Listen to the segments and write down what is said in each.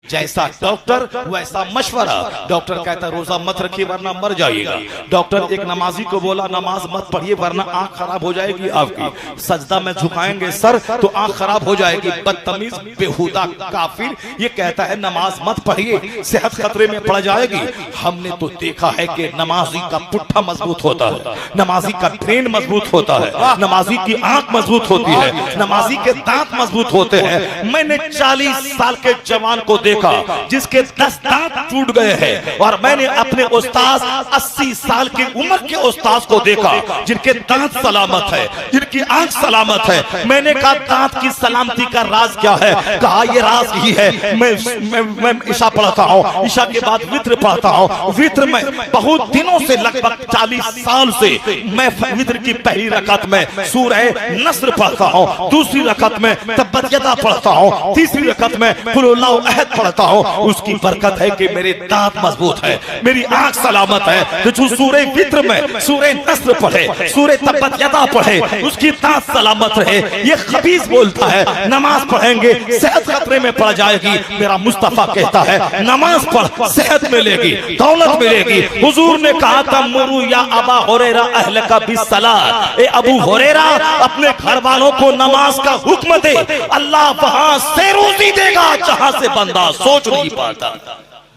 जैसा डॉक्टर वैसा मशवरा। डॉक्टर कहता रोजा मत रखिए वरना मर जाइएगा। डॉक्टर एक नमाजी को बोला नमाज मत पढ़िए वरना आंख खराब हो जाएगी आपकी। सजदा में झुकाएंगे सर तो आंख खराब हो जाएगी। बदतमीज बेहुदा काफिर ये कहता है नमाज मत पढ़िए सेहत खतरे में पड़ जाएगी। हमने तो देखा है कि नमाजी का पुट्ठा मजबूत होता है, नमाजी का ब्रेन मजबूत होता है, नमाजी की आंख मजबूत होती है, नमाजी के दांत मजबूत होते हैं। मैंने 40 साल के जवान को देखा जिसके 10 दांत टूट गए हैं और मैंने अपने उस्ताद 80 साल की उम्र के उस्ताद को देखा जिनके दांत सलामत है, जिनकी आंख सलामत है। मैंने कहा दांत की सलामती का राज क्या है? कहा ये राज ही है मैं ईशा पढ़ता हूँ, ईशा के बाद वित्र पढ़ता हूँ। वित्र में बहुत दिनों से लगभग 40 साल से मैं वित्र की पहली रकत में सूरह नस्र पढ़ता हूँ, दूसरी रकत में तब्बत यदा पढ़ता हूँ, तीसरी रकत में कुल हुवल्लाहु अहद पढ़ता हूँ। उसकी बरकत है कि मेरे दांत मजबूत है, मेरी आंख सलामत है। तो जो सूरह वित्र में सूरह नस्र पढ़े, सूरह तब्बत यदा पढ़े, उसकी दांत सलामत रहे। ये खबीस बोलता है नमाज पढ़ेंगे सेहत खतरे में पड़ जाएगी। मेरा मुस्तफा कहता है नमाज पढ़ सेहत मिलेगी, दौलत मिलेगी। हुजूर ने कहा था मुरू या अबा हुरैरा अहलका बिस्सलात, ए अबू हुरैरा अपने घर वालों को नमाज का हुक्म दे, अल्लाह वहां से रोजी देगा जहां से बंदा सोच नहीं पाता।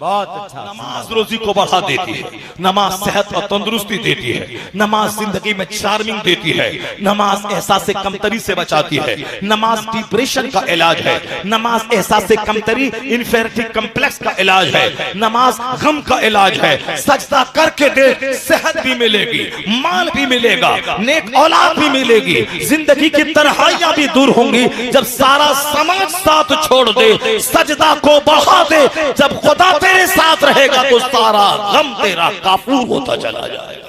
बहुत अच्छा। नमाज रोजी को बढ़ा देती है, नमाज सेहत और तंदुरुस्ती देती है, नमाज जिंदगी में चार्मिंग देती है, नमाज एहसास से कमतरी से बचाती है, नमाज डिप्रेशन का इलाज है, नमाज एहसास से कमतरी इन्फेरिटी कम्प्लेक्स का इलाज है, नमाज गम का इलाज है। सजदा करके दे सेहत भी मिलेगी, माल भी मिलेगा, नेक औलाद भी मिलेगी, जिंदगी की तन्हाइयां भी दूर होंगी। जब सारा समाज साथ छोड़ दे सजदा को बढ़ा दे, जब खुदा तेरे साथ रहेगा तो सारा गम तेरा काफूर होता चला जाएगा,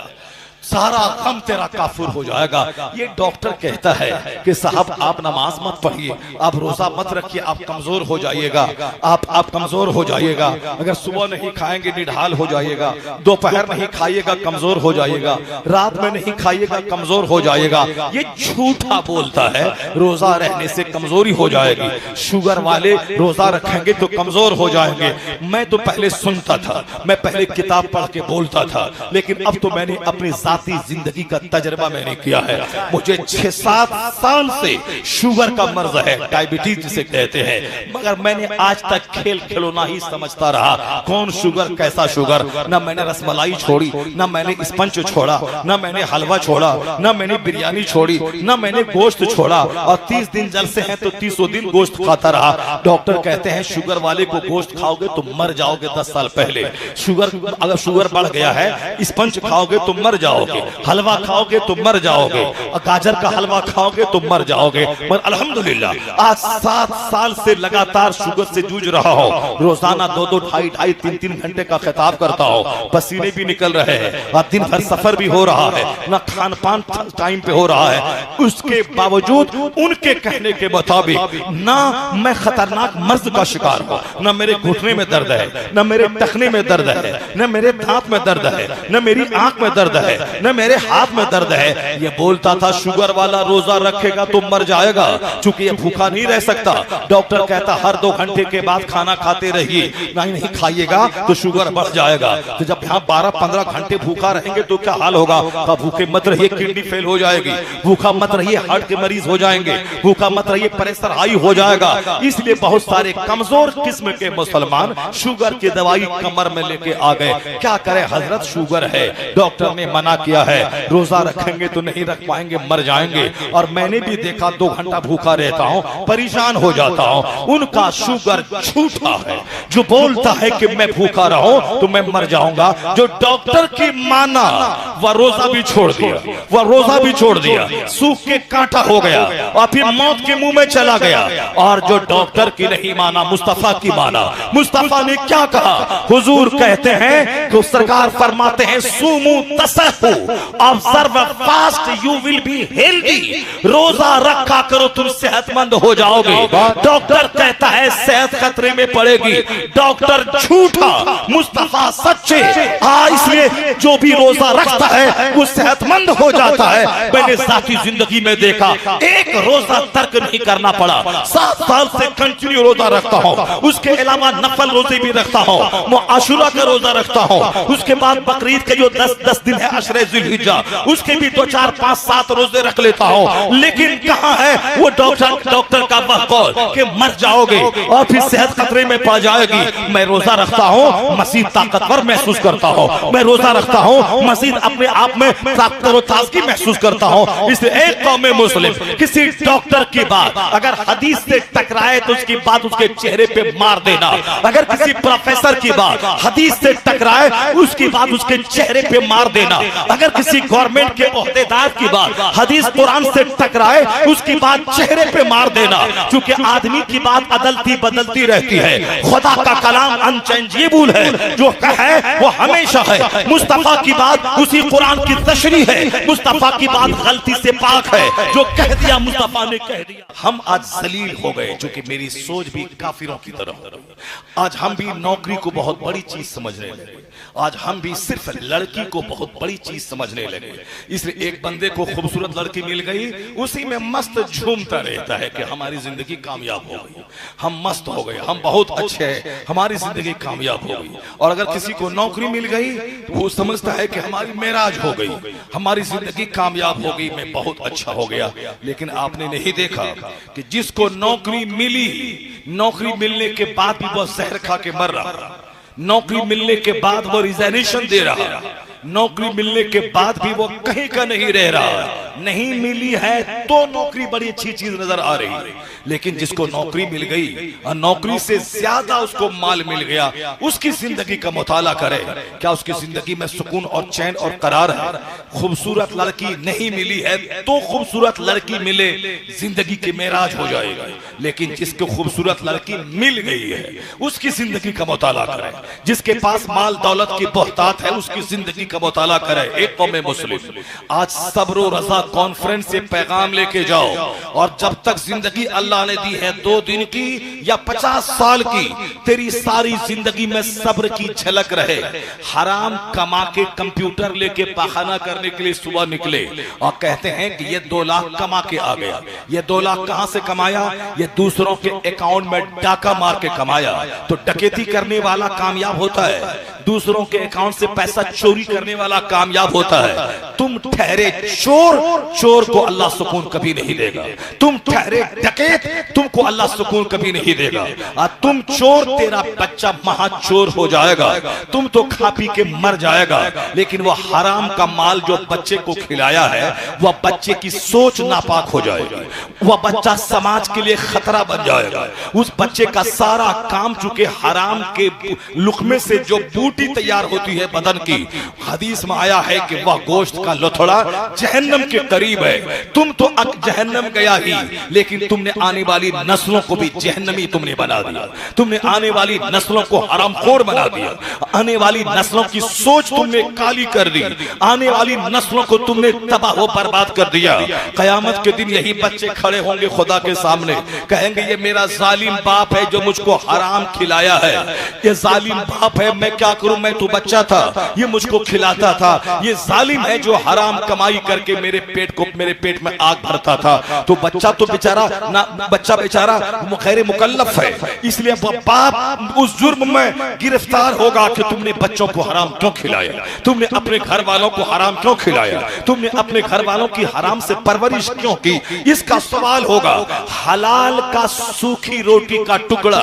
सारा गम तेरा काफूर हो जाएगा। ये डॉक्टर कहता है कि साहब आप नमाज मत पढ़िए, आप रोजा मत रखिए, आप कमजोर हो जाइएगा, आप कमजोर हो जाइएगा। अगर सुबह नहीं खाएंगे निढाल हो जाइएगा, दोपहर नहीं खाइएगा कमजोर हो जाइएगा, रात में नहीं खाइएगा कमजोर हो जाएगा। ये झूठा बोलता है रोजा रहने से कमजोरी हो जाएगी, शुगर वाले रोजा रखेंगे तो कमजोर हो जाएंगे। मैं तो पहले सुनता था, मैं पहले किताब पढ़ के बोलता था, लेकिन अब तो मैंने अपनी जिंदगी का तजर्बा मैंने किया है। मुझे 6-7 साल से शुगर का मर्ज है, डायबिटीज जिसे कहते हैं, मगर मैंने आज तक खेल खिलौना ही समझता रहा। कौन शुगर कैसा शुगर, ना मैंने रसमलाई छोड़ी, ना मैंने स्पंज छोड़ा, ना मैंने हलवा छोड़ा, ना मैंने बिरयानी छोड़ी, ना मैंने गोश्त छोड़ा। और 30 दिन जलसे हैं तो 30 दिन गोश्त खाता रहा। डॉक्टर कहते हैं शुगर वाले को गोश्त खाओगे तो मर जाओगे। 10 साल पहले अगर शुगर बढ़ गया है स्पंज खाओगे तो मर जाओगे, हलवा खाओगे तो मर जाओगे, और गाजर का हलवा खाओगे तो मर जाओगे। पर अल्हम्दुलिल्लाह आज 7 साल से लगातार शुगर से जूझ रहा हो। रोजाना 2-2, 2.5, 3-3 घंटे का खिताब करता हो, पसीने भी निकल रहे हैं और दिन भर सफर भी हो रहा है, ना खान पान टाइम पे हो रहा है। उसके बावजूद उनके कहने के मुताबिक ना मैं खतरनाक मर्ज का शिकार हूं, ना मेरे घुटने में दर्द है, ना मेरे टखने में दर्द है, ना मेरे दांत में दर्द है, ना मेरी आंख में दर्द है, न मेरे हाथ में दर्द है। ये बोलता था शुगर वाला रोजा रखेगा तो मर जाएगा, क्योंकि ये भूखा नहीं रह सकता। डॉक्टर कहता हर 2 घंटे के बाद खाना खाते रहिए, नहीं खाइएगा तो शुगर बढ़ जाएगा। तो जब यहाँ 12-15 घंटे भूखा रहेंगे तो क्या हाल होगा? तो भूखे मत रहिए किडनी फेल हो जाएगी, भूखा मत रहिए हार्ट के मरीज हो जाएंगे, भूखा मत रहिए प्रेशर हाई हो जाएगा। इसलिए बहुत सारे कमजोर किस्म के मुसलमान शुगर की दवाई कमर में लेके आ गए। क्या करें हजरत, शुगर है, डॉक्टर ने मना किया है, रोजा रखेंगे तो नहीं रख पाएंगे, मर जाएंगे। और मैंने भी देखा 2 घंटा भूखा रहता हूँ, परेशान हो जाता हूँ। उनका शुगर झूठा है जो बोलता है कि मैं भूखा रहूं तो मैं मर जाऊंगा। जो डॉक्टर की माना वह रोजा भी छोड़ दिया, वह रोजा भी छोड़ दिया, सूख के कांटा हो गया और फिर मौत के मुंह में चला गया। और जो डॉक्टर की नहीं माना, मुस्तफा की माना। मुस्तफा ने क्या कहा? हुजूर कहते हैं कि सरकार फरमाते हैं सुमू तसहु, observe fast you will be healthy. रोजा रखा करो तुम सेहतमंद हो जाओगे। डॉक्टर कहता है सेहत खतरे में पड़ेगी, डॉक्टर झूठा, मुस्तफा सच्चे। इसलिए जो भी रोजा रखता है वो सेहतमंद हो जाता है। मैंने साथी जिंदगी में देखा, एक रोजा तर्क नहीं करना पड़ा, 7 साल से कंटिन्यू रोजा रखता हूँ, उसके अलावा नफल रोजे भी रखता हूँ, आशुरा का रोजा रखता हूँ, उसके बाद बकरीद के जो 10 दिन है अशरे ज़ुल्हिज्जा, उसके भी 2, 4, 5, 7 रोजे रख लेता हूँ। लेकिन कहाँ है वो डॉक्टर का वह कौल कि मर जाओगे और फिर सेहत खतरे में पड़ जाएगी। मैं रोजा रखता हूँ, मसीह ताकतवर महसूस करता हूँ। मैं रोजा रखता हूँ, मसीह अपने आप में ताकतवर ताजगी महसूस करता हूँ। इसलिए एक कौम मुस्लिम किसी डॉक्टर की बात अगर हदीस से टकराए तो उसकी बात उसके चेहरे पे मार देना। अगर किसी प्रोफेसर की बात हदीस से टकराए उसकी बात उसके चेहरे पे मार देना। अगर किसी गवर्नमेंट के ओहदेदार की बात हदीस कुरान से टकराए उसकी बात चेहरे पे मार देना। क्योंकि आदमी की बात अदलती बदलती रहती है, खुदा का कलाम अनचेंजेबल है, जो है वो हमेशा है। मुस्तफा की बात उसी कुरान की तशरीह है, मुस्तफा की बात गलती से पाक है, जो कह दिया मुस्तफा ने कह दिया। हम आज जलील हो गए, जो कि मेरी सोच भी काफिरों की तरह। आज हम भी नौकरी को बहुत बड़ी चीज समझने लगे, आज हम भी सिर्फ लड़की को बहुत बड़ी चीज समझने लगे। इसलिए एक बंदे को खूबसूरत लड़की मिल गई, उसी में मस्त झूमता रहता है कि हमारी जिंदगी कामयाब हो गई, हम मस्त हो गए, हम बहुत अच्छे हैं, हमारी जिंदगी कामयाब हो गई। और अगर किसी को नौकरी मिल गई वो समझता है कि हमारी मेराज हो गई, हमारी जिंदगी कामयाब हो गई, मैं बहुत अच्छा हो गया। लेकिन आपने नहीं देखा कि जिसको नौकरी मिली, नौकरी मिलने के बाद भी वो जहर खा के मर रहा, नौकरी मिलने के बाद वो रिजाइनेशन दे रहा, नौकरी मिलने के बाद भी वो कहीं का नहीं रह रहा। नहीं मिली है तो नौकरी बड़ी अच्छी चीज नजर आ रही है, लेकिन जिसको नौकरी मिल गई और नौकरी से ज्यादा उसको माल मिल गया, उसकी जिंदगी का मुताला करे, क्या उसकी जिंदगी में सुकून और चैन और करार है? खूबसूरत लड़की नहीं मिली है तो खूबसूरत लड़की मिले, जिंदगी के मेराज हो जाएगा। लेकिन जिसको खूबसूरत लड़की मिल गई है उसकी जिंदगी का मुताला करे, जिसके पास माल दौलत की बहुतात है उसकी जिंदगी का मुताला करे। एक कौम मुस्लिम आज सब्र रजा कॉन्फ्रेंस से पैगाम लेके जाओ, और जब तक जिंदगी अल्लाह ने दी है 2 दिन की या 50 साल की, तेरी सारी जिंदगी में सब्र की झलक रहे। हराम कमा के कंप्यूटर लेके पखाना करने के लिए सुबह निकले और कहते हैं कि ये 2 लाख कमा के आ गया। ये 2 लाख कहां से कमाया? ये दूसरों के अकाउंट में डाका मार के कमाया। तो डकैती करने वाला कामयाब होता है, दूसरों के अकाउंट से पैसा चोरी करने वाला कामयाब होता है। तुम ठहरे चोर, चोर को अल्लाह सुकून कभी नहीं देगा। तुम ठहरे डकैत, तुमको अल्लाह सुकून कभी नहीं देगा। और तुम चोर, तेरा बच्चा महाचोर हो जाएगा, तुम तो खा पी के मर जाएगा। लेकिन वह हराम का माल जो बच्चे को खिलाया है वह बच्चे की सोच नापाक हो जाएगी, वह बच्चा समाज के लिए खतरा बन जाएगा। उस बच्चे का सारा काम, चूंकि हराम के लुकमे से जो बूटी तैयार होती है बदन की, हदीस में आया है कि वह गोश्त का लथड़ा जहन्नम के करीब है। तुम तो जहन्नम गया ही, लेकिन तुमने आने वाली नस्लों को भी जहन्नमी तुमने बना दिया। तुमने आने वाली नस्लों को हरामखोर बना दिया, आने वाली नस्लों की सोच तुमने काली कर दी, आने वाली नस्लों को तुमने तबाह व बर्बाद कर दिया। कयामत के दिन यही बच्चे खड़े होंगे खुदा के सामने, कहेंगे ये मेरा जालिम बाप है जो मुझको हराम खिलाया है, ये जालिम बाप है, मैं क्या करूं, मैं तो बच्चा था, ये मुझको खिलाता था, ये जालिम है जो हराम कमाई करके मेरे पेट में आग भरता था। तो बच्चा तो बेचारा ना, बच्चा बेचारा गैर मुकल्लफ है, इसलिए बाप उस जुर्म में गिरफ्तार होगा कि तुमने बच्चों को हराम क्यों खिलाया, तुमने अपने घर वालों को हराम क्यों खिलाया, तुमने अपने घर वालों की हराम से परवरिश क्यों की। इसका सवाल होगा। हलाल का सूखी रोटी का टुकड़ा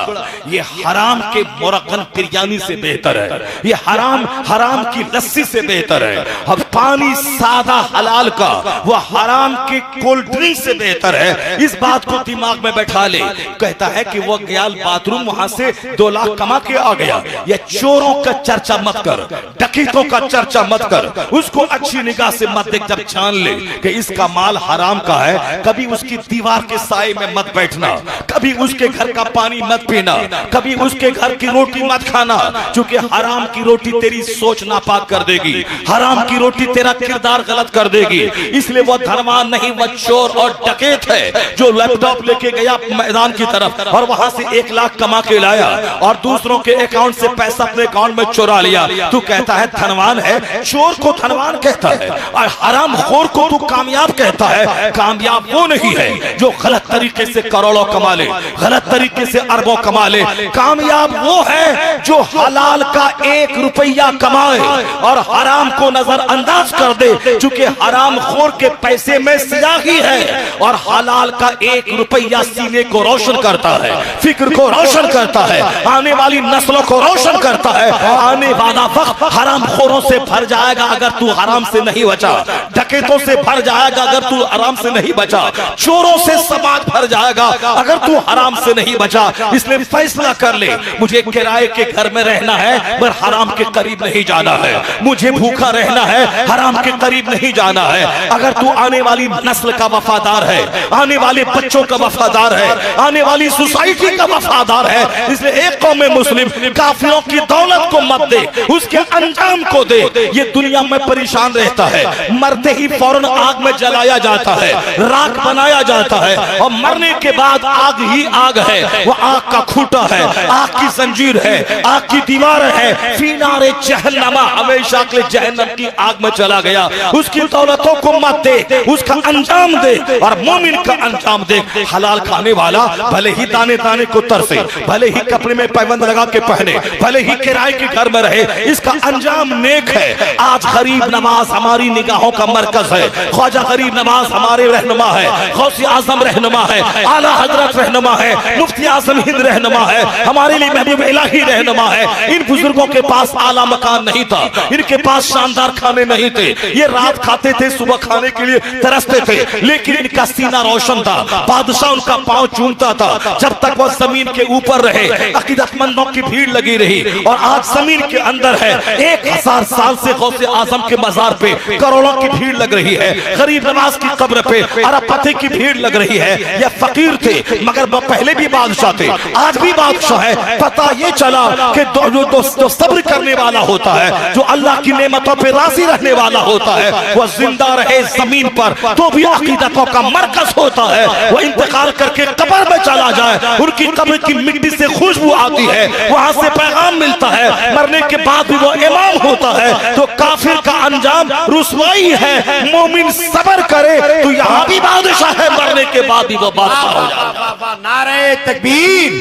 ये हराम के मुरक्कन बिरयानी से बेहतर है, ये हराम की लस्सी से बेहतर है। अब पानी सादा हलाल का वो हराम के कोल्ड ड्रिंक से बेहतर है। इस बात को दिमाग में बैठा ले। कहता है कि वो गया बाथरूम, वहां से 2 लाख कमा के आ गया। ये चोरों का चर्चा मत कर, डकैतों का चर्चा मत कर, उसको अच्छी निगाह से मत देख। जब जान ले कि इसका माल हराम का है, कभी उसकी दीवार के साए में मत बैठना, कभी उसके घर का पानी मत पीना, कभी उसके घर की रोटी मत खाना, क्योंकि हराम की रोटी तेरी सोच नापाक कर देगी, हराम की रोटी रोटी तेरा किरदार गलत कर देगी। इसलिए वो धनवान नहीं, वह चोर और डकैत है जो लैपटॉप लेके गया मैदान की तरफ और वहां से 1 लाख कमा के लाया और दूसरों के अकाउंट से पैसा अपने अकाउंट में चुरा लिया। तू कहता है धनवान है, चोर को धनवान कहता है और हरामखोर को तू कामयाब कहता है। कामयाब वो नहीं है जो गलत तरीके से करोड़ों कमा ले, गलत तरीके से अरबों कमा ले। कामयाब वो है जो हलाल का 1 रुपया कमाए और हराम को नजरअंदाज कर दे, चूंकि हरामखोर के पैसे में स्याही है और हलाल का 1 रुपया सीने को रोशन करता है, फिक्र को रोशन करता है, आने वाली नस्लों को रोशन करता है। आने वाला वक्त हरामखोरों से भर जाएगा अगर तू हराम से नहीं बचा, डकैतों से भर जाएगा अगर तू हराम से नहीं बचा, चोरों से समाज भर जाएगा अगर तू हराम से नहीं बचा। इसलिए फैसला कर ले, मुझे किराए के घर में रहना है पर हराम के करीब नहीं जाना है, मुझे भूखा रहना है, हराम के करीब नहीं जाना है। अगर तू आने वाली नस्ल का वफादार है, आने वाले बच्चों का वफादार है, आने वाली सोसाइटी का वफादार है, इसलिए एक कौम मुस्लिम काफिरों की दौलत को मत दे, उसके अंजाम को दे। ये दुनिया में परेशान रहता है, मरते ही फौरन आग में जलाया जाता है, राख बनाया जाता है और मरने के बाद आग ही आग है। वो आग का खूंटा है, आग की जंजीर है, आग की दीवार है, फीनारे जहन्नमा, हमेशा के लिए जहन्नम की आग में चला गया। उसकी दौलतों को मत दे, उसका अंजाम दे और मोमिन का अंजाम दे। हलाल खाने वाला भले ही दाने दाने को तरसे, भले ही कपड़े में पैबंद लगा के पहने, भले ही किराए के घर में रहे, इसका अंजाम नेक है। आज गरीब नवाज हमारी निगाहों का मरकज है, ख्वाजा गरीब नवाज हमारे रहनुमा है, गौसे आजम रहनुमा है, आला हजरत रहनुमा है, मुफ्ती आजम हिंद रहनुमा है, हमारे लिए महबूब इलाही रहनुमा है। इन बुजुर्गों के पास आला मकान नहीं था, इनके पास शानदार खाने नहीं थे, ये रात खाते थे, सुबह खाने के लिए तरसते थे, लेकिन इनका सीना रोशन था, बादशाह उनका पांव चूमता था। जब तक वह जमीन के ऊपर रहे अकीदतमंदों की भीड़ लगी रही और आज जमीन के अंदर है 1000 साल से गौसे आजम के मजार पे करोड़ों की भीड़ लग रही है, गरीब नवाज की कब्र पे अरबपति की भीड़ लग रही है। ये फकीर थे मगर वह पहले भी बादशाह थे, आज भी बादशाह है। पता ये चला कि जो सब्र करने वाला होता है, जो अल्लाह की नेमतों पे राजी रहने वाला होता है, वह जिंदा रहे जमीन पर तो भी अकीदतों का मरकज होता है। वह इंतकाल करके कब्र में चला जाए, उनकी कब्र की मिट्टी से खुशबू आती है, वहां से पैगाम मिलता है, मरने के बाद भी वो इमाम होता है। तो काफिर का अंजाम रुसवाई है, मोमिन सब्र करे तो यहाँ भी बादशाह है, मरने के बाद भी वो बादशाह हो जाता है। नारे तकबीर,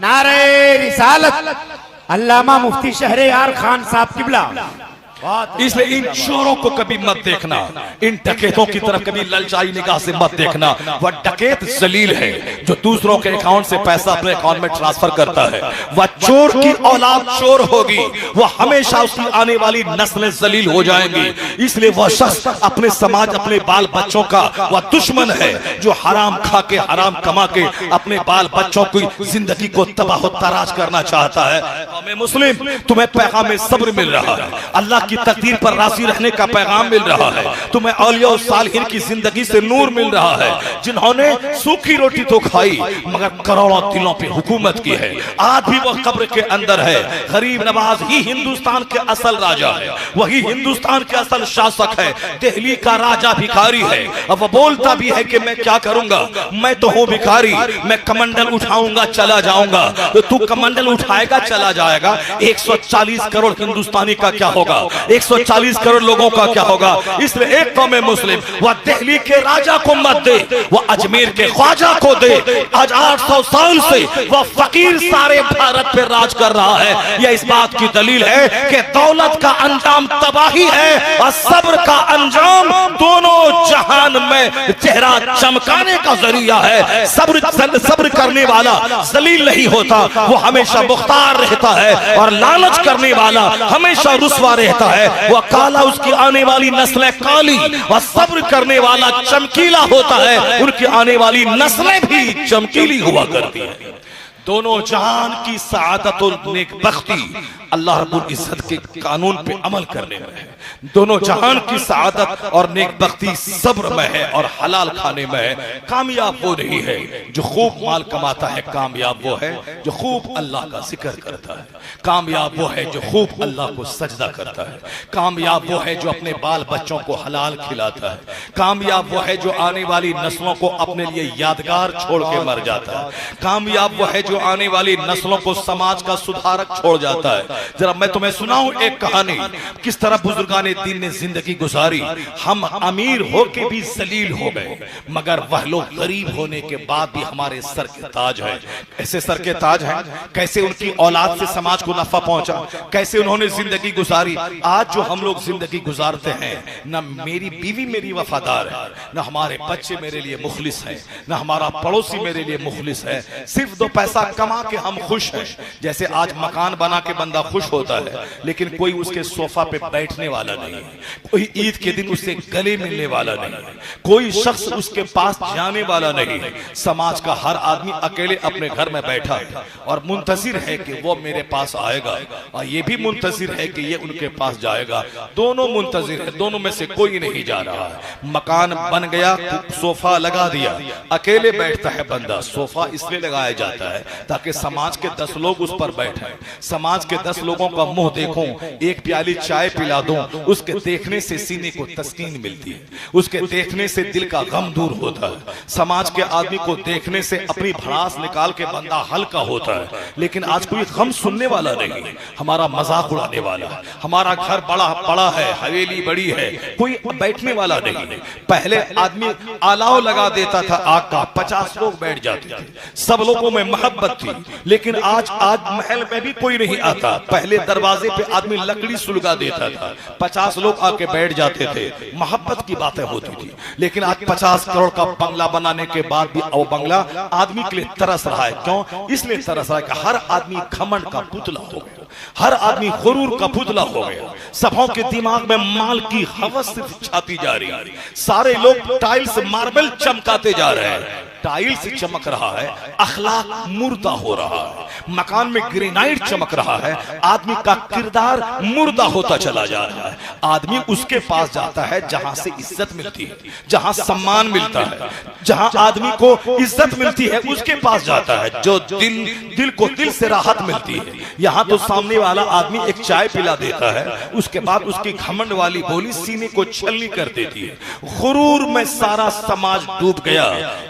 नारे रिसालत, अल्लामा मुफ्ती शहरयार खान साहब किबला। इसलिए इन चोरों को कभी मत देखना, इन डकैतों की तरफ कभी ललचाई निगाह से मत देखना। वह डकैत जलील है जो दूसरों के अकाउंट से पैसा अपने अकाउंट में ट्रांसफर करता है। वह चोर की औलाद चोर होगी, वह हमेशा उसकी आने वाली नस्लें जलील हो जाएंगी। इसलिए वह शख्स अपने समाज, अपने बाल बच्चों का वह दुश्मन है जो हराम खा के, हराम कमा के अपने बाल बच्चों की जिंदगी को तबाह तराश करना चाहता है। हमें मुस्लिम, तुम्हें पैगाम सब्र मिल रहा है, अल्लाह की तकदीर पर राजी रहने का पैगाम मिल रहा है, तुम्हें औलिया और सालिहीन की जिंदगी से नूर मिल रहा है, जिन्होंने सूखी रोटी तो खाई मगर करोड़ों दिलों पे हुकूमत की है। आज भी वह कब्र के अंदर है। गरीब नवाज ही हिंदुस्तान के असल राजा है, वही हिंदुस्तान के असल शासक है। दिल्ली का राजा भिखारी है, अब वह बोलता भी है कि मैं क्या करूंगा, मैं तो हूं भिखारी, मैं कमंडल उठाऊंगा चला जाऊंगा। तो तू कमंडल उठाएगा चला जाएगा, 140 करोड़ हिंदुस्तानी का क्या होगा, 140 करोड़ लोगों का क्या होगा। इसलिए एक कौम मुस्लिम वह दिल्ली के राजा को मत दे, वह अजमेर के ख्वाजा को दे। आज 800 साल से वह फकीर सारे भारत पे राज कर रहा है। यह इस बात की दलील है कि दौलत का अंजाम तबाही है और सब्र का अंजाम दोनों जहान में चेहरा चमकाने का जरिया है। सब्र करने वाला जलील नहीं होता, वो हमेशा मुख्तार रहता है, और लालच करने वाला हमेशा रुस्वा रहता है। वह काला, उसकी आने वाली नस्लें काली, और सब्र करने वाला चमकीला होता है, उनकी आने वाली नस्लें भी चमकीली हुआ करती है। दोनों जहान की सआदत और नेकबख्ती अल्लाह रब्बुल इज्जत के कानून पे अमल करने में है। दोनों जहान की सआदत और नेकबख्ती सब्र में है और हलाल खाने में है। कामयाब वो नहीं है जो खूब माल कमाता है, कामयाब वो है जो खूब अल्लाह का जिक्र करता है। कामयाब वो है जो खूब अल्लाह को सजदा करता है। कामयाब वो है जो अपने बाल बच्चों को हलाल खिलाता है। कामयाब वो है जो आने वाली नस्लों को अपने लिए यादगार छोड़ के मर जाता है। कामयाब वो है जो आने वाली नस्लों को समाज का सुधारक छोड़ जाता है। जरा मैं तुम्हें सुनाऊं एक कहानी, किस तरह बुजुर्गाने दीन ने जिंदगी गुजारी। हम अमीर होके भी जलील हो गए, मगर वह लोग गरीब होने के बाद भी हमारे सर के ताज है। ऐसे सर के ताज हैं, कैसे उनकी औलाद से समाज को नफा पहुंचा, कैसे उन्होंने जिंदगी गुजारी। आज जो हम लोग जिंदगी गुजारते हैं, न मेरी बीवी मेरी वफादार है, न हमारे बच्चे मेरे लिए मुखलिस है, न हमारा पड़ोसी मेरे लिए मुखलिस है। सिर्फ दो पैसा कमा के हम खुश हैं। जैसे आज मकान बना के बंदा खुश होता है, लेकिन कोई उसके सोफा पे बैठने वाला नहीं है, कोई ईद के दिन उससे गले मिलने वाला नहीं है, कोई शख्स उसके पास जाने वाला नहीं है। समाज का हर आदमी अकेले अपने घर में बैठा है और मुंतजिर है कि वो मेरे पास आएगा, और ये भी मुंतजिर है कि ये उनके पास जाएगा। दोनों मुंतजिर है, दोनों में से कोई नहीं जा रहा है। मकान बन गया, सोफा लगा दिया, अकेले बैठता है बंदा। सोफा इसलिए लगाया जाता है ताकि समाज के 10 लोग उस पर बैठे, समाज के 10 लोगों का मुंह देखूं, एक प्याली चाय पिला दूं, उसके देखने से सीने को तस्कीन मिलती है, उसके देखने से दिल का गम दूर होता है। समाज के आदमी को देखने से अपनी भड़ास निकाल के बंदा हल्का होता है। लेकिन आज कोई गम सुनने वाला नहीं है, हमारा मजाक उड़ाने वाला है। हमारा घर बड़ा बड़ा है, हवेली बड़ी है, कोई बैठने वाला नहीं है। पहले आदमी अलाव लगा देता था आग का, 50 लोग बैठ जाते थे, सब लोगों में मोहब्बत थी। लेकिन आज महल में भी कोई नहीं आता। पहले दरवाजे पे आदमी लकड़ी सुलगा देता था, 50 लोग आके बैठ जाते थे, मोहब्बत की बातें होती थी। लेकिन आज 50 करोड़ का बंगला बनाने के बाद भी वो बंगला आदमी के लिए तरस रहा है। क्यों? इसलिए तरस रहा है कि हर आदमी घमंड का पुतला हो गया, हर आदमी गुरूर का पुतला हो गया। सबों के दिमाग में माल की हवस सिर्फ छाती जा रही है। सारे लोग टाइल्स मार्बल चमकाते जा रहे हैं, टाइल्स चमक रहा है, अखलाक मुर्दा हो रहा है। मकान में ग्रेनाइट चमक रहा है, आदमी का किरदार मुर्दा होता चला जा रहा है। आदमी उसके पास जाता है जहां से इज्जत मिलती है, जहां सम्मान मिलता है, जहां आदमी को इज्जत मिलती है, उसके पास जाता है जो दिल को दिल से राहत मिलती है। यहाँ तो सामने वाला आदमी एक चाय पिला देता है, उसके बाद उसकी घमंड वाली बोली सीने को छलनी कर देती है। गुरूर में सारा समाज डूब गया,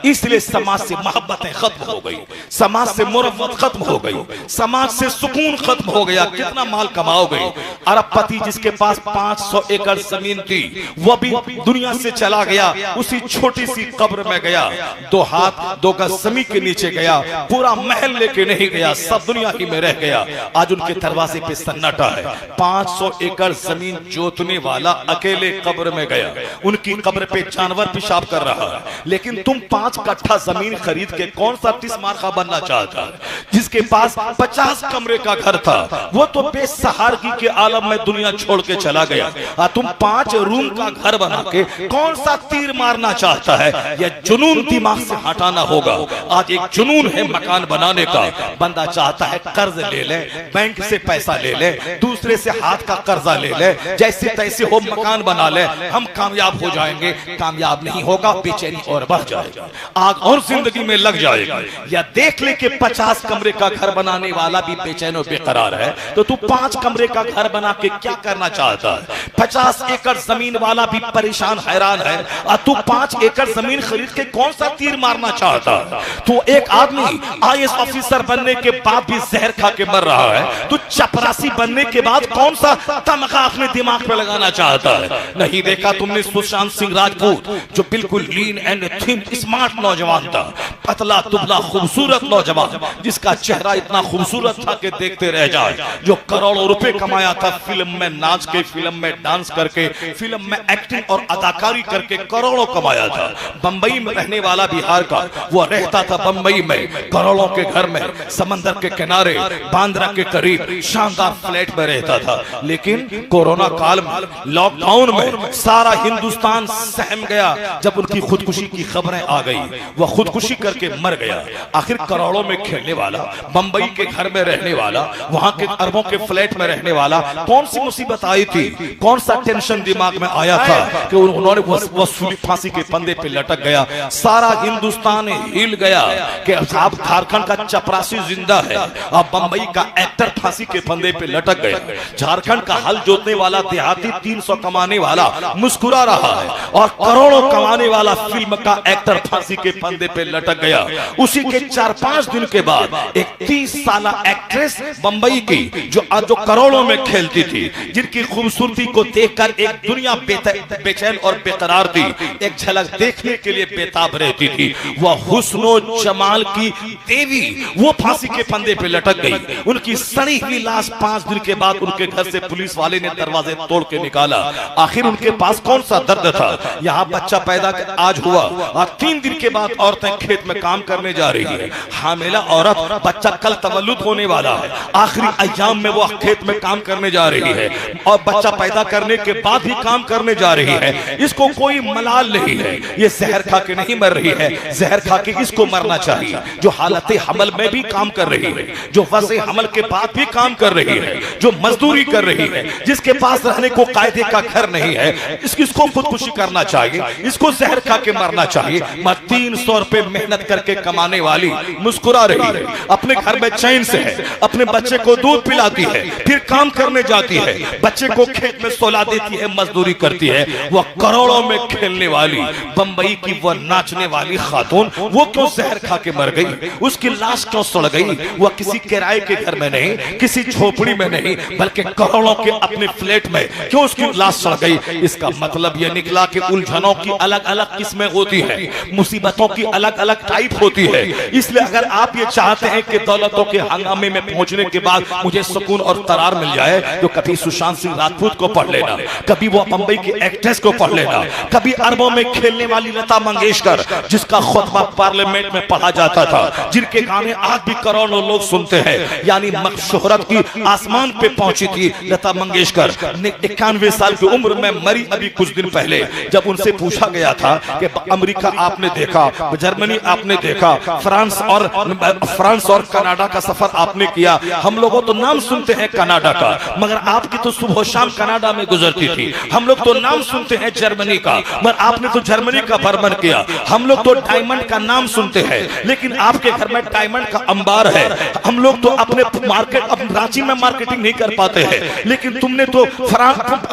इसलिए समाज से मोहब्बतें खत्म हो गई, समाज से मुरव्वत खत्म हो गई, समाज से सुकून खत्म हो गया। कितना माल कमाओगे? अरबपति जिसके पास 500 एकड़ जमीन थी, वो भी दुनिया से चला गया, उसी छोटी सी कब्र में गया, 2 हाथ 2 गज जमीन के नीचे गया, पूरा महल लेके नहीं गया, सब दुनिया ही में रह गया। आज उनके दरवाजे पे सन्नाटा है। 500 एकड़ जमीन जोतने वाला अकेले कब्र में गया, उनकी कब्र पे जानवर पेशाब कर रहा है। लेकिन तुम 5 कट्ठा जमीन खरीद के कौन सा तिस्मारखा बनना चाहता है? जिसके पास 50 कमरे का घर था, वो तो बेसहारगी के आलम में दुनिया छोड़ के चला गया। तुम 5 रूम का घर बना के कौन सा तीर मारना चाहता है? यह जुनून दिमाग से हटाना होगा। आज एक जुनून है मकान बनाने का, बंदा चाहता है कर्ज ले ले, बैंक से पैसा ले ले, दूसरे से हाथ का कर्जा ले ले, जैसे तैसे हो मकान बना ले, हम कामयाब हो जाएंगे। कामयाब नहीं होगा, बेचैनी और बढ़ जाएगा, आग और जिंदगी में लग जाएगा। या देख ले कि 50 कमरे का घर बनाने वाला भी बेचैन और बेकरार है, तो तू 5 कमरे का घर बना के क्या करना चाहता है? 50 एकड़ जमीन वाला भी परेशान हैरान है, और तू 5 एकड़ जमीन खरीद के कौन सा तीर मारना चाहता है? तू एक आदमी IAS ऑफिसर बनने के बाद भी जहर खा के मर रहा है, तू चपरासी बनने के बाद कौन सा तमगा अपने दिमाग पे लगाना चाहता है? नहीं देखा तुमने सुशांत सिंह राजपूत, जो बिल्कुल लीन एंड थिन स्मार्ट नौजवान था, पतला दुबला खूबसूरत नौजवान, जिसका चेहरा इतना खूबसूरत था कि देखते रह जाए, जो करोड़ों रुपए कमाया था था फिल्म में नाच के, फिल्म में डांस करके, फिल्म में एक्टिंग और अदाकारी करके करोड़ों कमाया था। बंबई में रहने वाला बिहार का वो रहता था बंबई में करोड़ों के घर में, समंदर के किनारे, बांद्रा के करीब शानदार फ्लैट में रहता था। लेकिन कोरोना काल में, लॉकडाउन में सारा हिंदुस्तान सहम गया जब उनकी खुदकुशी की खबरें आ गई। वह खुदकुशी करके मर गया। आखिर करोड़ों में खेलने वाला, बंबई के घर में रहने वाला, वहां के अरबों के फ्लैट में रहने वाला, कौन सी मुसीबत आई थी, कौन सा टेंशन दिमाग में आया था कि उन्होंने वसूली फांसी के फंदे पे लटक गया। सारा हिंदुस्तान हिल गया कि अब झारखंड का चपरासी जिंदा है, अब बंबई का एक्टर फांसी के फंदे पे लटक गया। झारखंड का हल जोतने वाला देहाती 300 कमाने वाला मुस्कुरा रहा है और करोड़ों कमाने वाला फिल्म का एक्टर फांसी के फंदे पे लटक गया। उसी के 4-5 दिन के बाद एक 30 साल एक्ट्रेस बंबई की जो करोड़ों में खेलती थी, जिनकी खूबसूरती को देखकर एक दुनिया बेचैन और बेकरार थी, एक झलक देखने के लिए बेताब रहती थी, वह हुस्नो जमाल की देवी वो फांसी के फंदे पे लटक गई। उनकी सड़ी हुई लाश 5 दिन के बाद उनके घर से पुलिस वाले ने दरवाजे तोड़ के निकाला। आखिर उनके पास कौन सा दर्द था? यहाँ बच्चा पैदा आज हुआ और 3 दिन के बाद औरतें खेत में काम करने जा रही है। हामिला औरत, बच्चा कल तवल्लुद होने वाला है, आखिरी अय्याम में वो खेत में काम करने जा रही है और बच्चा पैदा करने के बाद भी काम करने जा रही है। इसको कोई मलाल नहीं है, ये जहर खा के नहीं मर रही है, जहर खा के इसको मरना चाहिए। जो हालत हमल में भी काम कर रही है, जो वसे हमल के बाद भी काम कर रही है, जो मजदूरी कर रही है, जिसके पास रहने को कायदे का घर नहीं है, इसको खुदकुशी करना चाहिए, इसको जहर खा के मरना चाहिए। 300 रुपए मेहनत करके कमाने वाली मुस्कुरा रही है, अपने घर में चैन से है, अपने बच्चे को दूध पिलाती है, फिर काम करने जाती है, बच्चे को खेत में सोला देती है, मजदूरी करती है। वह करोड़ों में खेलने वाली बंबई की वह नाचने वाली खातून, वो क्यों जहर खा के मर गई? उसकी लाश क्यों सड़ गई? वह किसी किराए के घर में नहीं, किसी झोपड़ी में नहीं, बल्कि करोड़ों के अपने फ्लैट में क्यों उसकी लाश सड़ गई? इसका मतलब यह निकला कि उलझनों की अलग अलग किस्में होती है, मुसीबतों की अलग अलग टाइप होती है। इसलिए अगर आप ये चाहते हैं कि दौलतों के हंगामे में पहुंचने के बाद मुझे सुकून और करार मिल जाए, तो कभी सुशांत सिंह राजपूत को पढ़ लेना, कभी वो बंबई की एक्ट्रेस को पढ़ लेना, कभी अरबों में खेलने वाली लता मंगेशकर जिसका खुतबा पार्लियामेंट में पढ़ा जाता था, जिनके गाने आज भी करोड़ों लोग सुनते हैं। यानी शोहरत की आसमान पे पहुंची थी लता मंगेशकर। 91 साल की उम्र में मरी अभी कुछ दिन पहले। जब उनसे पूछा गया था कि अमेरिका आपने देखा, जर्मनी आपने देखा, फ्रांस और कनाडा का सफर आपने किया, हम लोगों तो नाम सुनते हैं कनाडा का, मगर आपकी तो सुबह शाम कनाडा में गुजरती थी। हम लोग तो नाम सुनते हैं जर्मनी का, मगर आपने तो जर्मनी का भ्रमण किया। हम लोग तो डायमंड का नाम सुनते हैं, लेकिन आपके घर में डायमंड का अंबार है। हम लोग तो अपने मार्केट, अपने रांची में मार्केटिंग नहीं कर पाते हैं, लेकिन तुमने तो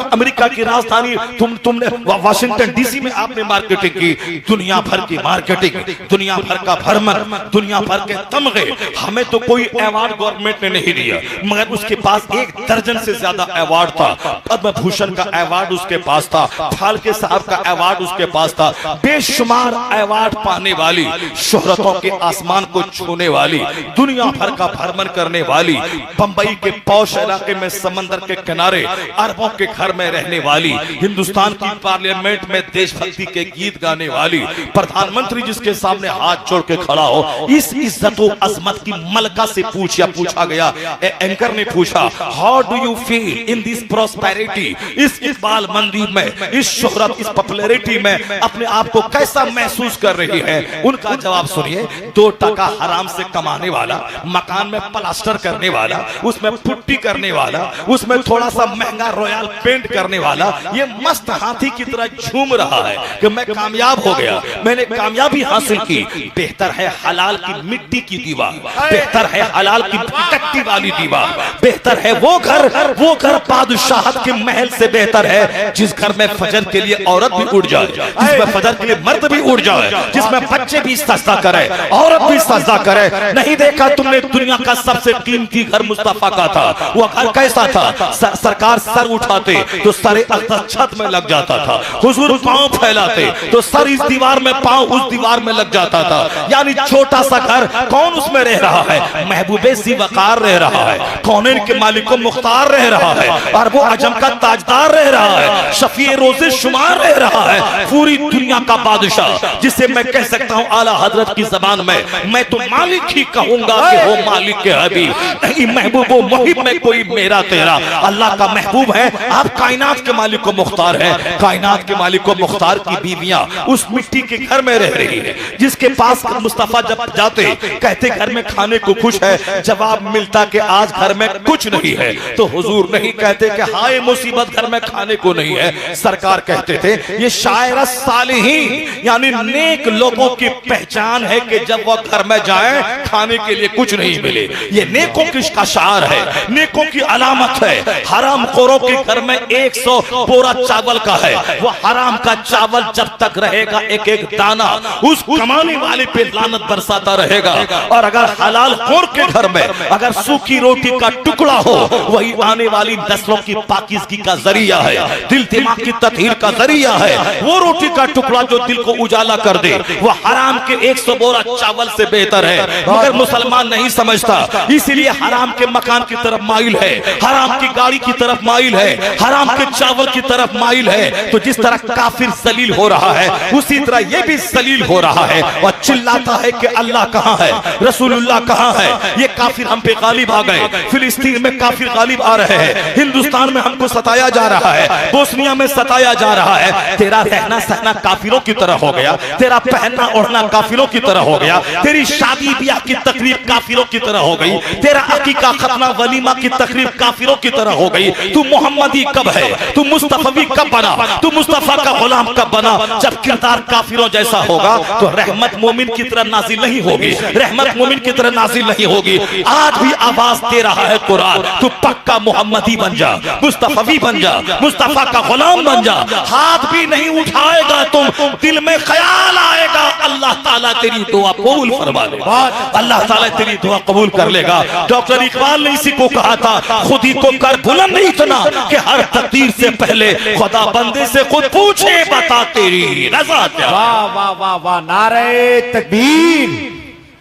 अमेरिका की राजधानी, तुमने वाशिंगटन डीसी में आपने मार्केटिंग की। दुनिया भर की मार्केटिंग, दुनिया भर का भ्रमण, दुनिया भर के तमगे। हमें तो कोई अवार्ड गवर्नमेंट ने नहीं दिया, मगर उसके पास 1 दर्जन से ज्यादा अवार्ड था। पद्म भूषण का अवार्ड उसके पास था, फाल्के साहब का अवार्ड उसके पास था। बेशुमार अवार्ड पाने वाली, शोहरतों के आसमान को छूने वाली, दुनिया भर का भ्रमण करने वाली, बंबई के पौष इलाके में समंदर के किनारे अरबों के घर में रहने वाली, हिंदुस्तान की पार्लियामेंट में देशभक्ति के गीत गाने वाली, प्रधानमंत्री जिसके सामने हाथ जोड़ के खड़ा हो। इस इज्जत और अजमत की मलका से पूछा गया, एंकर ने पूछा, how do you feel in this prosperity, इस इकबाल मंदी में, इस शोहरत, इस पॉपुलैरिटी में अपने आप को कैसा महसूस कर रही है? उनका जवाब सुनिए। 2 टका हराम से कमाने वाला, मकान में प्लास्टर करने वाला, उसमें पुट्टी करने वाला, उसमें थोड़ा सा महंगा रॉयल पेंट करने वाला, ये मस्त हाथी की तरह झूम रहा है कि मैं कामयाब हो गया, मैंने कामयाबी हासिल की। बेहतर है हलाल की मिट्टी की दीवार, बेहतर है हलाल की टट्टी वाली दीवार, बेहतर है वो घर बादशाहत के महल से बेहतर है जिस घर में फजर के लिए औरत भी उड़ जाए, जिसमें फजर के लिए मर्द भी उड़ जाए, जिसमें बच्चे भी सजदा करे, औरत भी सजदा करे। नहीं देखा तुमने दुनिया का सबसे कीमती घर मुस्तफा का था? वो घर कैसा था? सरकार सर उठाते तो सर छत में लग जाता था, हुजूर पांव फैलाते तो सर इस दीवार में, पांव उस दीवार में लग जाता था। यानी छोटा सा घर, कौन उसमें रह रहा है? महबूबे सी वकार रह रहा है, कौनैन के मालिक मुख्तार सरदार रह रहा है, अरबों अजम का ताजदार रह रहा है, शफीए रोज़े शुमार रह रहा है, पूरी दुनिया का बादशाह, जिसे मैं कह सकता हूँ आला हजरत की जबान में, मैं तो मालिक ही कहूंगा कि हो मालिक के हबीब, नहीं महबूब व मुहिब में कोई मेरा तेरा। अल्लाह का महबूब है, आप कायनात के मालिक को मुख्तार है, कायनात के मालिक को मुख्तार की बीवियां उस मिट्टी के घर में रह रही है, जिसके पास मुस्तफा जब जाते कहते घर में खाने को कुछ है, जवाब मिलता कि आज घर में कुछ नहीं है, तो हुजूर नहीं कहते कि हाय मुसीबत घर में खाने को नहीं है, सरकार कहते थे ये शायर सालिहीन यानी नेक लोगों की पहचान है कि जब वह घर में जाए खाने के लिए कुछ नहीं मिले, ये नेकों की का शार है, नेकों की अलामत है। हराम खोरों के घर में 100 बोरा चावल का है, वो हराम का चावल जब तक रहेगा एक एक दाना उस कमाने वाले पे लानत बरसाता रहेगा, और अगर हलाल खोर के घर में अगर सूखी रोटी का टुकड़ा हो, वही आने वाली नस्लों की पाकीज़गी का जरिया है, दिल दिमाग की तत्हीर का जरिया है। वो रोटी का टुकड़ा जो दिल को उजाला कर दे वो हराम के 100 बोरा चावल से बेहतर है, मगर मुसलमान नहीं समझता, इसीलिए हराम के मकान की तरफ माइल है, हराम की गाड़ी की तरफ माइल है, हराम के चावल की तरफ माइल है। तो जिस तरह काफिर जलील हो रहा है, उसी तरह ये भी जलील हो रहा है और चिल्लाता है कि अल्लाह कहां है, रसूलुल्लाह कहां है। ये काफिर हम पे गालिब आ गए, फिलिस्तीन में काफिर गालिब आ रहे हैं, हिंदुस्तान में हमको सताया जा रहा है, बोस्निया में सताया जा रहा है। तेरा रहना सहना काफिरों की तरह हो गया, तेरा पहनना ओढ़ना काफिरों की तरह हो गया, तेरी शादी ब्याह की तकरीब काफिरों की तरह हो गई, तेरा अकीका खतना वलीमा की तकरीब काफिरों की तरह हो गई। तू मोहम्मदी कब है, तू मुस्तफवी कब बना, तू मुस्तफा का गुलाम कब बना। जब किरदार काफिरों जैसा होगा तो रहमत मोमिन की तरह नाजिल नहीं होगी, रहमत मोमिन की तरह नाजिल नहीं होगी। आज भी आवाज दे रहा है कुरान, तू पक्का मोहम्मदी बन जा, मुस्तफवी बन जा, मुस्तफा का गुलाम बन जा। हाथ भी नहीं उठाएगा तुम, दिल में ख्याल आएगा, अल्लाह ताला तेरी दुआ कबूल फरमा लेगा, अल्लाह ताला तेरी दुआ कबूल कर लेगा। डॉक्टर इकबाल ने इसी को कहा था, खुद ही को कर बुलंद इतना कि हर तकदीर से पहले खुदा बंदे से खुद पूछे बता तेरी रजा क्या। वाह वाह वाह वाह, नारे तकबीर,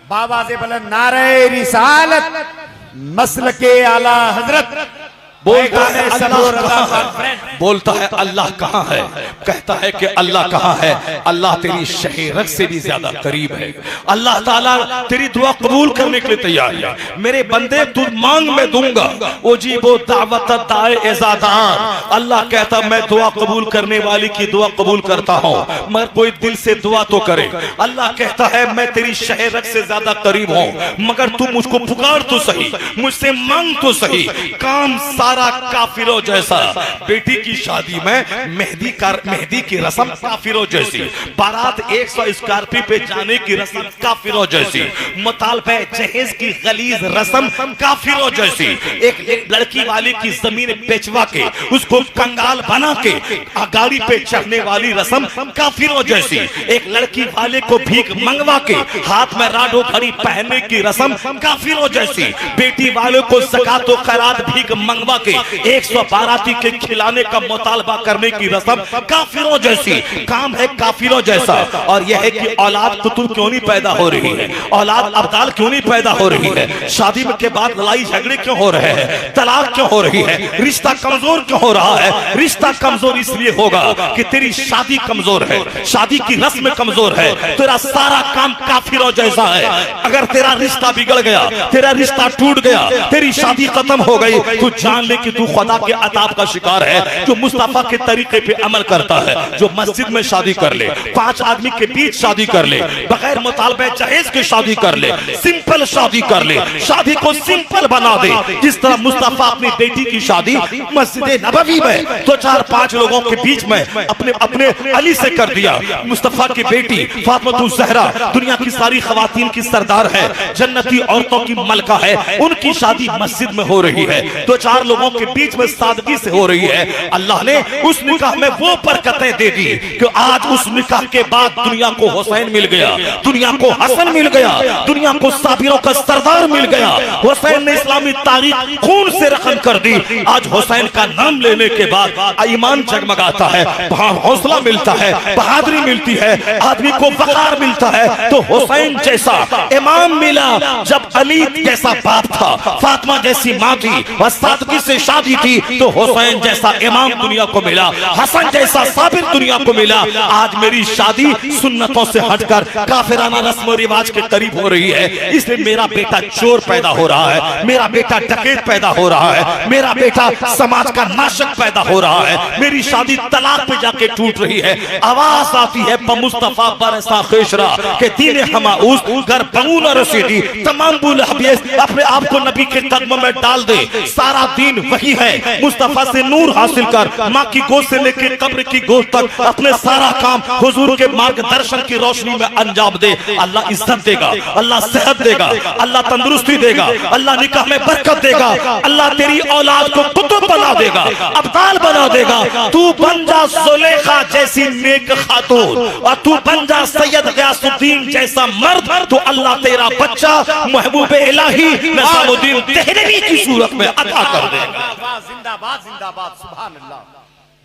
बाबा से बुलंद नारे रिसालत, मसल के आला हजरत। बोलता है अल्लाह कहाँ है, कहता है कि अल्लाह कहाँ है। अल्लाह तेरी शहीरत से भी ज्यादा करीब है, अल्लाह ताला तेरी दुआ कबूल करने के लिए तैयार है। मेरे बंदे तू मांग मैं दूंगा, ओ जी वो दावत दाए इज़ादार। अल्लाह कहता मैं दुआ कबूल करने वाली की दुआ कबूल करता हूँ, मगर कोई दिल से दुआ तो करे। अल्लाह कहता है मैं तेरी शहीरत से ज्यादा करीब हूँ, मगर तू मुझको पुकार तो सही, मुझसे मांग तो सही। काम सारा काफिरों जैसा, बेटी की शादी में मेहंदी की रस्म काफिरों जैसी, बारात 100 स्कॉर्पियो पे जाने की रस्म काफिरों जैसी, मुतालबे जहेज की गलीज रस्म काफिरों जैसी, एक लड़की वाले की जमीन बेचवा के उसको कंगाल बना के गाड़ी पे चढ़ने वाली रस्म काफिरों जैसी, एक लड़की वाले को भीख मंगवा के हाथ में राडो घड़ी पहनने की रस्म काफिरों जैसी, बेटी वाले को ज़कात व खैरात भीख मंगवा के 100 बाराती के खिलाने का मुतालबा करने की रस्म काफिरों जैसी। काम है काफिरों जैसा। और यह है कि औलाद कुतुब क्यों नहीं पैदा हो रही है, औलाद अब्दाल क्यों नहीं पैदा हो रही है, शादी के बाद लड़ाई झगड़े क्यों हो रहे हैं, तलाक क्यों हो रही है, रिश्ता कमजोर क्यों हो रहा है। रिश्ता कमजोर इसलिए होगा कि तेरी शादी कमजोर है, शादी की रस्म कमजोर है, तेरा सारा काम काफिरों जैसा है। अगर तेरा रिश्ता बिगड़ गया, तेरा रिश्ता टूट गया, तेरी शादी खत्म हो गई, तू जान ले कि तू खुदा के अताब का शिकार है। जो मुस्तफा के तरीके पे अमल करता है, जो मस्जिद में शादी कर ले, 5 आदमी के बीच शादी कर ले, बगैर मुतालबे जहेज की शादी कर ले, सिंपल शादी कर ले, शादी को सिंपल बना दे। जिस तरह मुस्तफा अपनी बेटी की शादी मस्जिद नबवी में 2-4-5 लोगों के बीच में अपने अली से कर दिया। मुस्तफा की बेटी फातिमा ज़हरा दुनिया की सारी खवातीन की सरदार है, जन्नती औरतों की मलका है, उनकी शादी मस्जिद में हो रही है, 2-4 लोगों के बीच में सादगी से हो रही है। अल्लाह ने उस निकाह में वो बरकतें दे दी कि आज उस निकाह के बाद दुनिया को हुसैन मिल गया, दुनिया को हसन मिल गया, दुनिया को साबिरों का सरदार मिल गया। हुसैन ने इस्लामी तारीख खून से रकम कर दी। आज हुसैन का नाम लेने के बाद ईमान जगमगाता है, हौसला मिलता है, बहादुरी मिलती है, आदमी को वकार मिलता है। तो हुसैन जैसा इमाम मिला जब अली जैसा बाप था, फातिमा जैसी माँ थी और सादगी से शादी की तो हुसैन जैसा इमाम दुनिया को मिला, हसन जैसा साबिर दुनिया को मिला। आज मेरी शादी सुन्नतों से हटकर काफिराना रस्म और रिवाज के करीब हो रही है, इसलिए मेरा बेटा चोर पैदा हो रहा है, मेरा बेटा डकैत पैदा हो रहा है, मेरा बेटा समाज का नाशक पैदा हो रहा है, मेरी शादी तलाक पे जाके टूट रही है। आवाज आती है मुस्तफा बरसा खेशरा के दीन हमाउस घर बंगूना रसीदी तमाम बुल हबीस अपने आप को नबी के कदमों में डाल दे। सारा दीन वही है, मुस्तफा से नूर हासिल कर, माँ की गोद से लेकर कब्र की गोद तक अपने सारा काम हुजूर के मार्गदर्शन की रोशनी में अंजाम दे। अल्लाह इज्जत देगा, अल्लाह सेहत देगा, अल्लाह तंदुरुस्ती देगा, अल्लाह निकाह में बरकत देगा, अल्लाह तेरी औलाद को कुतुब बना देगा, अब्दाल बना देगा। तू बन जा जुलेखा जैसी नेक खातून और तू बन जा सैयद गयासुद्दीन जैसा मर्द, तो अल्लाह तेरा बच्चा महबूब इलाही निजामुद्दीन देहलवी की सूरत में अता कर देगा। जिंदाबाद जिंदाबाद, सुभान अल्लाह,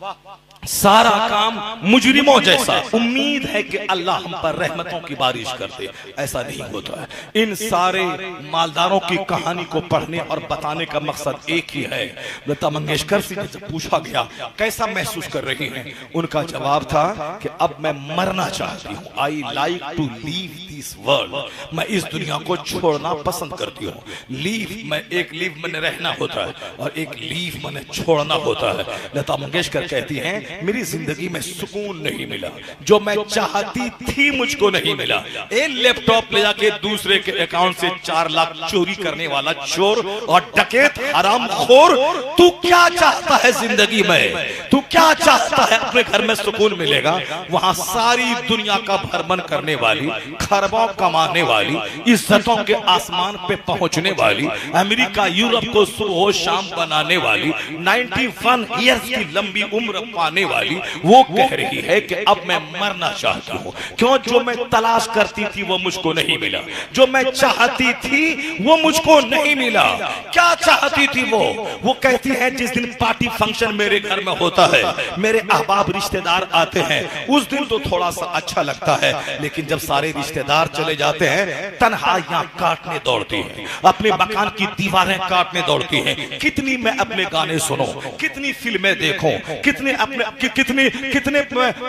वाह। सारा काम मुजरिमों जैसा। उम्मीद है कि अल्लाह हम पर रहमतों की बारिश कर दे, ऐसा नहीं होता है। इन सारे मालदारों की कहानी को पढ़ने और बताने का मकसद एक ही है। लता मंगेशकर से जब पूछा गया कैसा महसूस कर रही हैं, उनका जवाब था कि अब मैं मरना चाहती हूँ। I like to leave this world, मैं इस दुनिया को छोड़ना पसंद करती हूँ। लीव में एक लीव मैंने रहना होता है और एक लीव मैंने छोड़ना होता है। लता मंगेशकर कहती हैं मेरी जिंदगी में सुकून नहीं मिला, जो मैं चाहती थी मुझको नहीं मिला। एक लैपटॉप ले जाके दूसरे के अकाउंट से 4 लाख चोरी करने वाला चोर और डकैत हरामखोर, तू क्या चाहता है जिंदगी में? तू क्या चाहता है अपने घर में सुकून मिलेगा? वहां सारी दुनिया का भ्रमण करने वाली, खरबों कमाने वाली, इज्जतों के आसमान पे पहुंचने वाली, अमेरिका यूरोप को सुबह शाम बनाने वाली, 91 ईयर्स की लंबी उम्र पाने वाली, वो कह रही है कि अब मैं मरना चाहती हूँ। क्यों? जो मैं तलाश करती थी वो मुझको नहीं मिला, जो मैं चाहती थी वो मुझको नहीं मिला। क्या चाहती थी वो कहती है जिस दिन पार्टी फंक्शन मेरे घर में होता है, मेरे अहबाब रिश्तेदार आते हैं, उस दिन तो थोड़ा सा अच्छा लगता है, लेकिन जब सारे रिश्तेदार चले जाते हैं तन्हाइयां काटने दौड़ती हैं, अपने मकान की दीवारें काटने दौड़ती हैं। कितनी मैं अपने गाने सुनो, कितनी फिल्में देखूं, कितने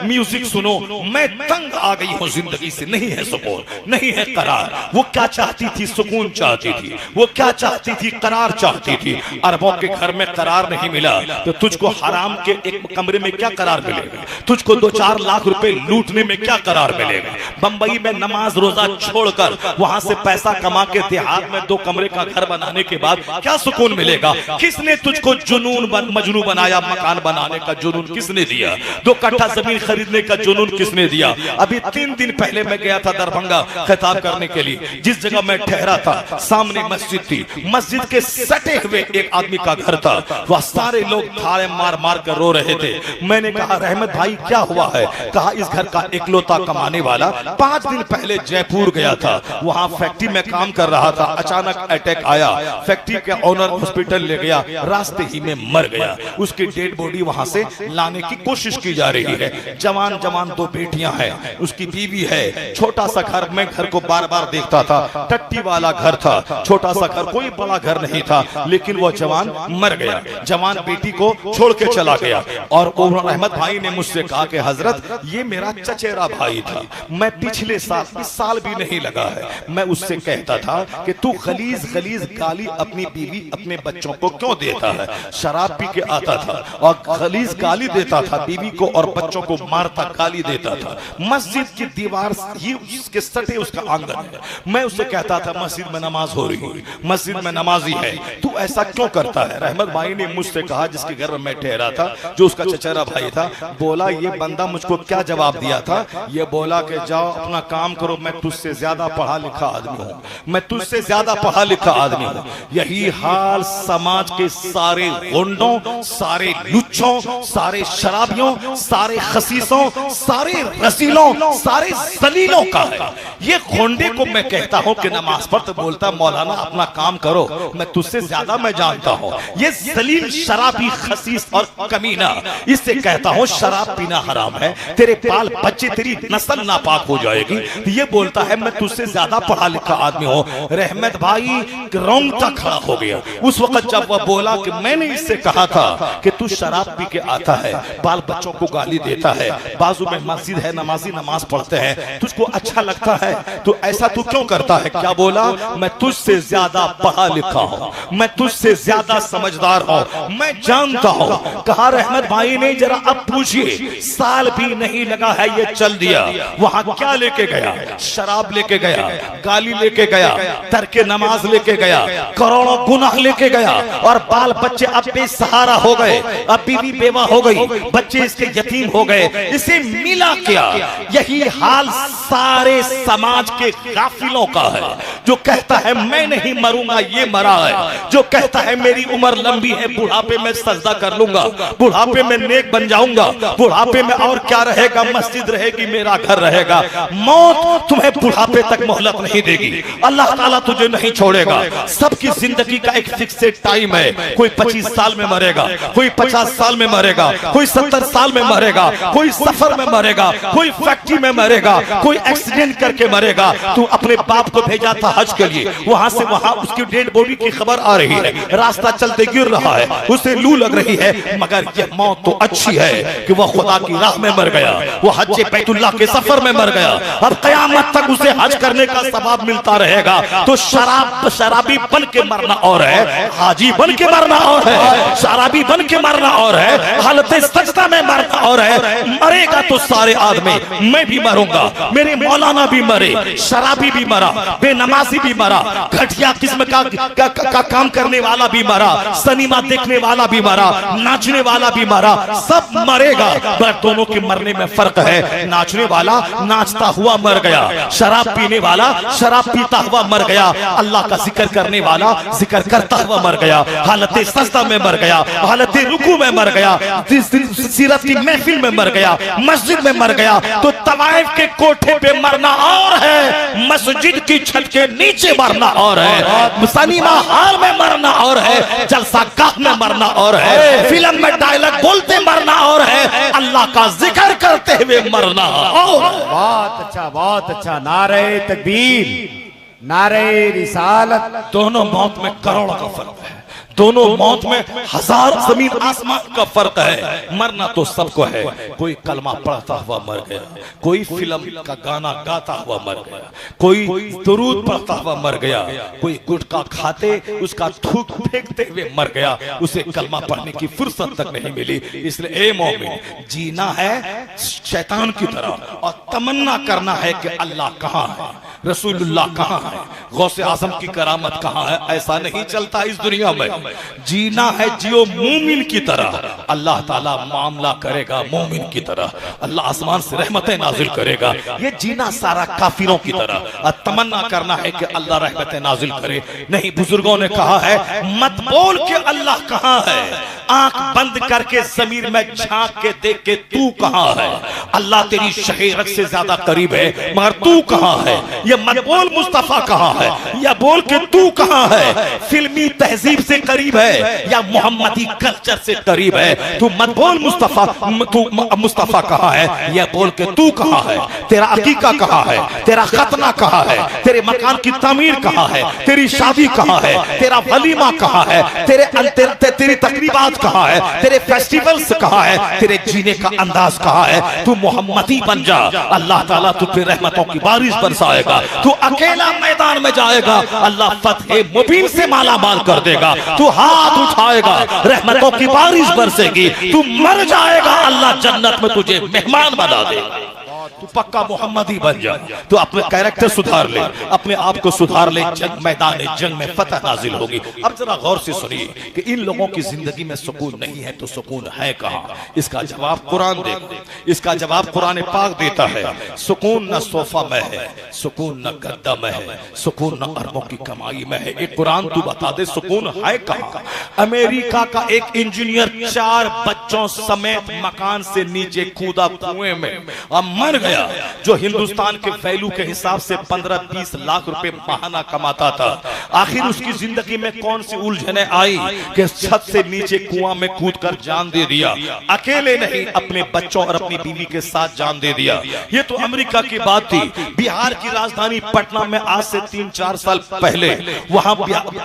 म्यूजिक सुनो, मैं तंग आ गई हूं जिंदगी से। नहीं है सुकून, नहीं है करार। वो क्या चाहती थी? सुकून चाहती थी। वो क्या चाहती थी? करार चाहती थी। अरबों के घर में करार नहीं मिला तो तुझको हराम के एक कमरे में क्या करार मिलेगा? तुझको 2-4 लाख रुपए लूटने में क्या करार मिलेगा? बंबई में नमाज रोजा छोड़कर वहां से पैसा कमा के देहात में 2 कमरे का घर बनाने के बाद क्या सुकून मिलेगा? किसने तुझको जुनून मजनू बनाया? मकान बनाने का जुनून किसने दिया? 2 कट्ठा जमीन खरीदने का जुनून किसने दिया? अभी 3 दिन पहले मैं गया था दरभंगा खिताब करने के लिए। जिस जगह मैं ठहरा था सामने मस्जिद थी, मस्जिद के सटे हुए एक आदमी का घर था। वह सारे लोग थाले मार मार कर रो रहे थे। मैंने कहा रहमत भाई क्या हुआ है? कहा इस घर का इकलौता कमाने वाला 5 दिन पहले जयपुर गया था, वहां फैक्ट्री में काम कर रहा था, अचानक अटैक आया, फैक्ट्री के ओनर हॉस्पिटल ले गया, रास्ते ही में मर गया। उसकी डेड बॉडी वहां से लाने की कोशिश की जा रही है। जवान 2 बेटियां हैं, उसकी बीवी है, छोटा सा घर, मैं घर को बार बार देखता था, टट्टी वाला घर था, छोटा सा घर, कोई बड़ा घर नहीं था, लेकिन वो जवान मर गया। जवान बेटी को छोड़ के चला गया। और रहमत भाई ने मुझसे कहा कि हजरत ये मेरा चचेरा भाई था, मैं पिछले साल, इस साल भी नहीं लगा है, मैं उससे कहता था कि तू गलीज गलीज गाली अपनी बीवी अपने बच्चों को क्यों देता है? शराब पी के आता था और गलीज गाली देता था बीवी को और बच्चों को मारता, गाली देता था। मस्जिद की दीवार ही उसके सटे उसका आंगन है। मैं उससे कहता था मस्जिद में नमाज हो रही है, मस्जिद में नमाजी है, तू ऐसा क्यों करता है? रहमत भाई ने मुझसे कहा, जिसके घर में मैं ठहरा था, जो उसका चचेरा भाई था, बोला ये बंदा मुझको क्या जवाब दिया था? ये बोला कि जाओ अपना काम करो, मैं तुझसे ज्यादा पढ़ा लिखा आदमी हूँ, मैं तुझसे ज्यादा पढ़ा लिखा आदमी हूँ। यही हाल समाज के सारे गुंडों, सारे लुच्चों, सारे शराबियों, सारे खसीसों, सारे रसीलों, सारे जलीलों का है। ये गुंडे को मैं कहता हूं कि नमाज पढ़ तो बोलता मौलाना अपना काम करो, मैं तुझसे ज्यादा मैं जानता हूं। ये जलील शराबी खसीस और कमीना, इससे कहता हूं शराब पीना हराम है, तेरे बाल बच्चे, तेरी नस्ल नापाक हो जाएगी। ये बोलता है मैं तुझसे ज्यादा पढ़ा लिखा आदमी हूँ। रहमत भाई रोंगटा खड़ा हो गया उस वक्त जब वह बोला कि मैंने इससे कहा था कि तू शराब पी के आता है, बाल बच्चों को गाली देता है, बाजू में मस्जिद है, नमाजी नमाज पढ़ते हैं, तुझको अच्छा लगता है तो ऐसा तू क्यों करता है? क्या बोला? मैं तुझसे ज्यादा पढ़ा लिखा हूँ, मैं तुझसे ज्यादा समझदार हूँ, मैं जानता हूँ। कहा रहमत भाई ने जरा अब पूछिए, साल भी नहीं लगा है ये चल दिया। वहां क्या लेके गया? शराब लेके गया, गाली लेके गया, तर्के नमाज लेके गया, करोड़ों गुनाह लेके गया और बाल बच्चे अब बेसहारा हो गए, अब बीवी बेवा हो गई, बच्चे इसके यतीम हो गए। इसे मिला क्या? यही हाल सारे समाज के गाफिलों का है। जो कहता है मैं नहीं मरूंगा ये मरा है, जो कहता है मेरी उम्र लंबी है, बुढ़ापे में सजदा कर लूंगा, बुढ़ापे में नेक बन जाऊंगा, बुढ़ापे में और क्या रहेगा, मस्जिद रहेगी, मेरा घर रहेगा। मौत तुम्हें बुढ़ापे तक मोहलत नहीं देगी, अल्लाह ताला तुझे नहीं छोड़ेगा। सबकी जिंदगी का एक फिक्सेड टाइम है। कोई 25 साल में मरेगा, कोई 50 साल में मरेगा, कोई 70 साल में मरेगा, कोई सफर में मरेगा, कोई फैक्ट्री में मरेगा, कोई एक्सीडेंट करके मरेगा। तू अपने बाप को भेजा था हज के लिए, वहां से वहां उसकी डेड बॉडी की खबर आ रही है, रास्ता चलते गिर रहा है, उसे लू लग रही है, मगर यह मौत तो अच्छी है कि वह खुदा की राह में मर गया, वो हज बैतुल्लाह के सफर में मर गया। अब कयामत तक उसे हज करने का सवाब मिलता रहेगा। तो शराबी बन के मरना और है, हाजी बन के मरना और है, शराबी बन के मरना और है, हालत सजदा में मरना और है। मरेगा तो सारे आदमी, मैं भी मरूंगा, मेरे मौलाना भी मरे, शराबी भी मरा, बेनमाजी भी मरा, घटिया किस्म का काम करने वाला भी मरा, सिनेमा देखने वाला भी मरा, नाचने वाला भी मरा, सब मरेगा। पर दोनों के मरने में फर्क है। नाचने वाला नाचता हुआ मर गया, शराब पीने वाला शराब पीता हुआ मर गया, अल्लाह का जिक्र करने वाला जिक्र करता हुआ मर गया, हालत सजदा में मर गया, हालत रुकू में मर गया, सीरत की महफिल में मर गया, मस्जिद में मर गया। तो तवाइफ के कोठे पे मरना और है, मस्जिद की छत के नीचे मरना और है, सिनेमा हॉल में मरना और है, जलसा गाह में मरना और है, फिल्म में डायलॉग बोलते मरना और है, अल्लाह का जिक्र करते हुए मरना और। बहुत अच्छा। नारे तकबीर, नारे रिसालत। दोनों मौत में करोड़ों का फर्क है, दोनों मौत में हजार जमीन आसमान का फर्क है। मरना तो सबको है, कोई कलमा पढ़ता हुआ मर गया, कोई फिल्म का गाना गाता हुआ मर गया, कोई दुरूद पढ़ता हुआ मर गया, कोई गुटखा खाते उसका थूक फेंकते हुए मर गया, उसे कलमा पढ़ने की फुर्सत तक नहीं मिली। इसलिए ए मोमिन, जीना है शैतान की तरह और तमन्ना करना है कि अल्लाह कहाँ है, रसूलुल्लाह कहाँ है, गौसे आजम की करामत कहाँ है। ऐसा नहीं चलता इस दुनिया में। जीना है जियो मोमिन की तरह, अल्लाह ताला मामला करेगा मोमिन की तरह, अल्लाह आसमान से रहमतें नाजिल करेगा। ये जीना सारा काफिरों की तरह और तमन्ना करना है कि अल्लाह रहमतें नाजिल करे। नहीं, बुजुर्गों ने कहा है मत बोल के अल्लाह कहाँ है, आंख बंद करके जमीर में झांक के देख के तू कहाँ है। अल्लाह तेरी शहीरत से ज्यादा करीब है, मगर तू कहाँ है। ये मत बोल मुस्तफा कहाँ है, या बोल के तू कहाँ है। फिल्मी तहजीब से करीब है या मोहम्मदी कल्चर से करीब है। तू मत बोल मुस्तफा, तू मुस्तफा कहाँ है, या बोल के तू कहाँ है। तेरा अकीका कहाँ है, तेरा खतना कहाँ है, तेरे मकान की तामीर कहाँ है, तेरी शादी कहाँ है, तेरा वलीमा कहाँ है, तेरी तकरीबात कहाँ है, तेरे फेस्टिवल्स कहाँ है, तेरे जीने का अंदाज कहाँ है। तू मोहम्मदी बन जा, अल्लाह ताला तुझ पे रहमतों की बारिश बरसाएगा। तू अकेला मैदान में जाएगा, अल्लाह फतह मुबीन से माला माल कर देगा। तू हाथ उठाएगा, रहमतों की बारिश बरसेगी। तू मर जाएगा, अल्लाह जन्नत में तुझे मेहमान बना देगा। तू पक्का मोहम्मदी बन जा, तू अपने कैरेक्टर सुधार ले, अपने आप को सुधार ले, जंग मैदान जंग में फतह नाजिल होगी। अब जरा गौर से सुनिए कि इन लोगों की जिंदगी में सुकून नहीं है तो सुकून है कहाँ। इसका जवाब कुरान देखो, इसका जवाब कुरान पाक देता है। सुकून न सोफा में है, सुकून न गद्दा में है, सुकून न अरबों की कमाई में है। एक कुरान तू बता दे सुकून है कहाँ। अमेरिका का एक इंजीनियर 4 बच्चों समेत मकान से नीचे कूदा कुएं में और मर गया। गया, जो हिंदुस्तान के वैल्यू के हिसाब से 15-20 लाख रुपए माहाना कमाता था। आखिर उसकी जिंदगी में कौन सी उलझने आई कि छत से नीचे कुआं में कूदकर जान दे दिया। अकेले नहीं, अपने बच्चों और अपनी बीवी के साथ जान दे दिया। ये तो अमेरिका की बात थी। बिहार की राजधानी पटना में आज से 3-4 साल पहले वहां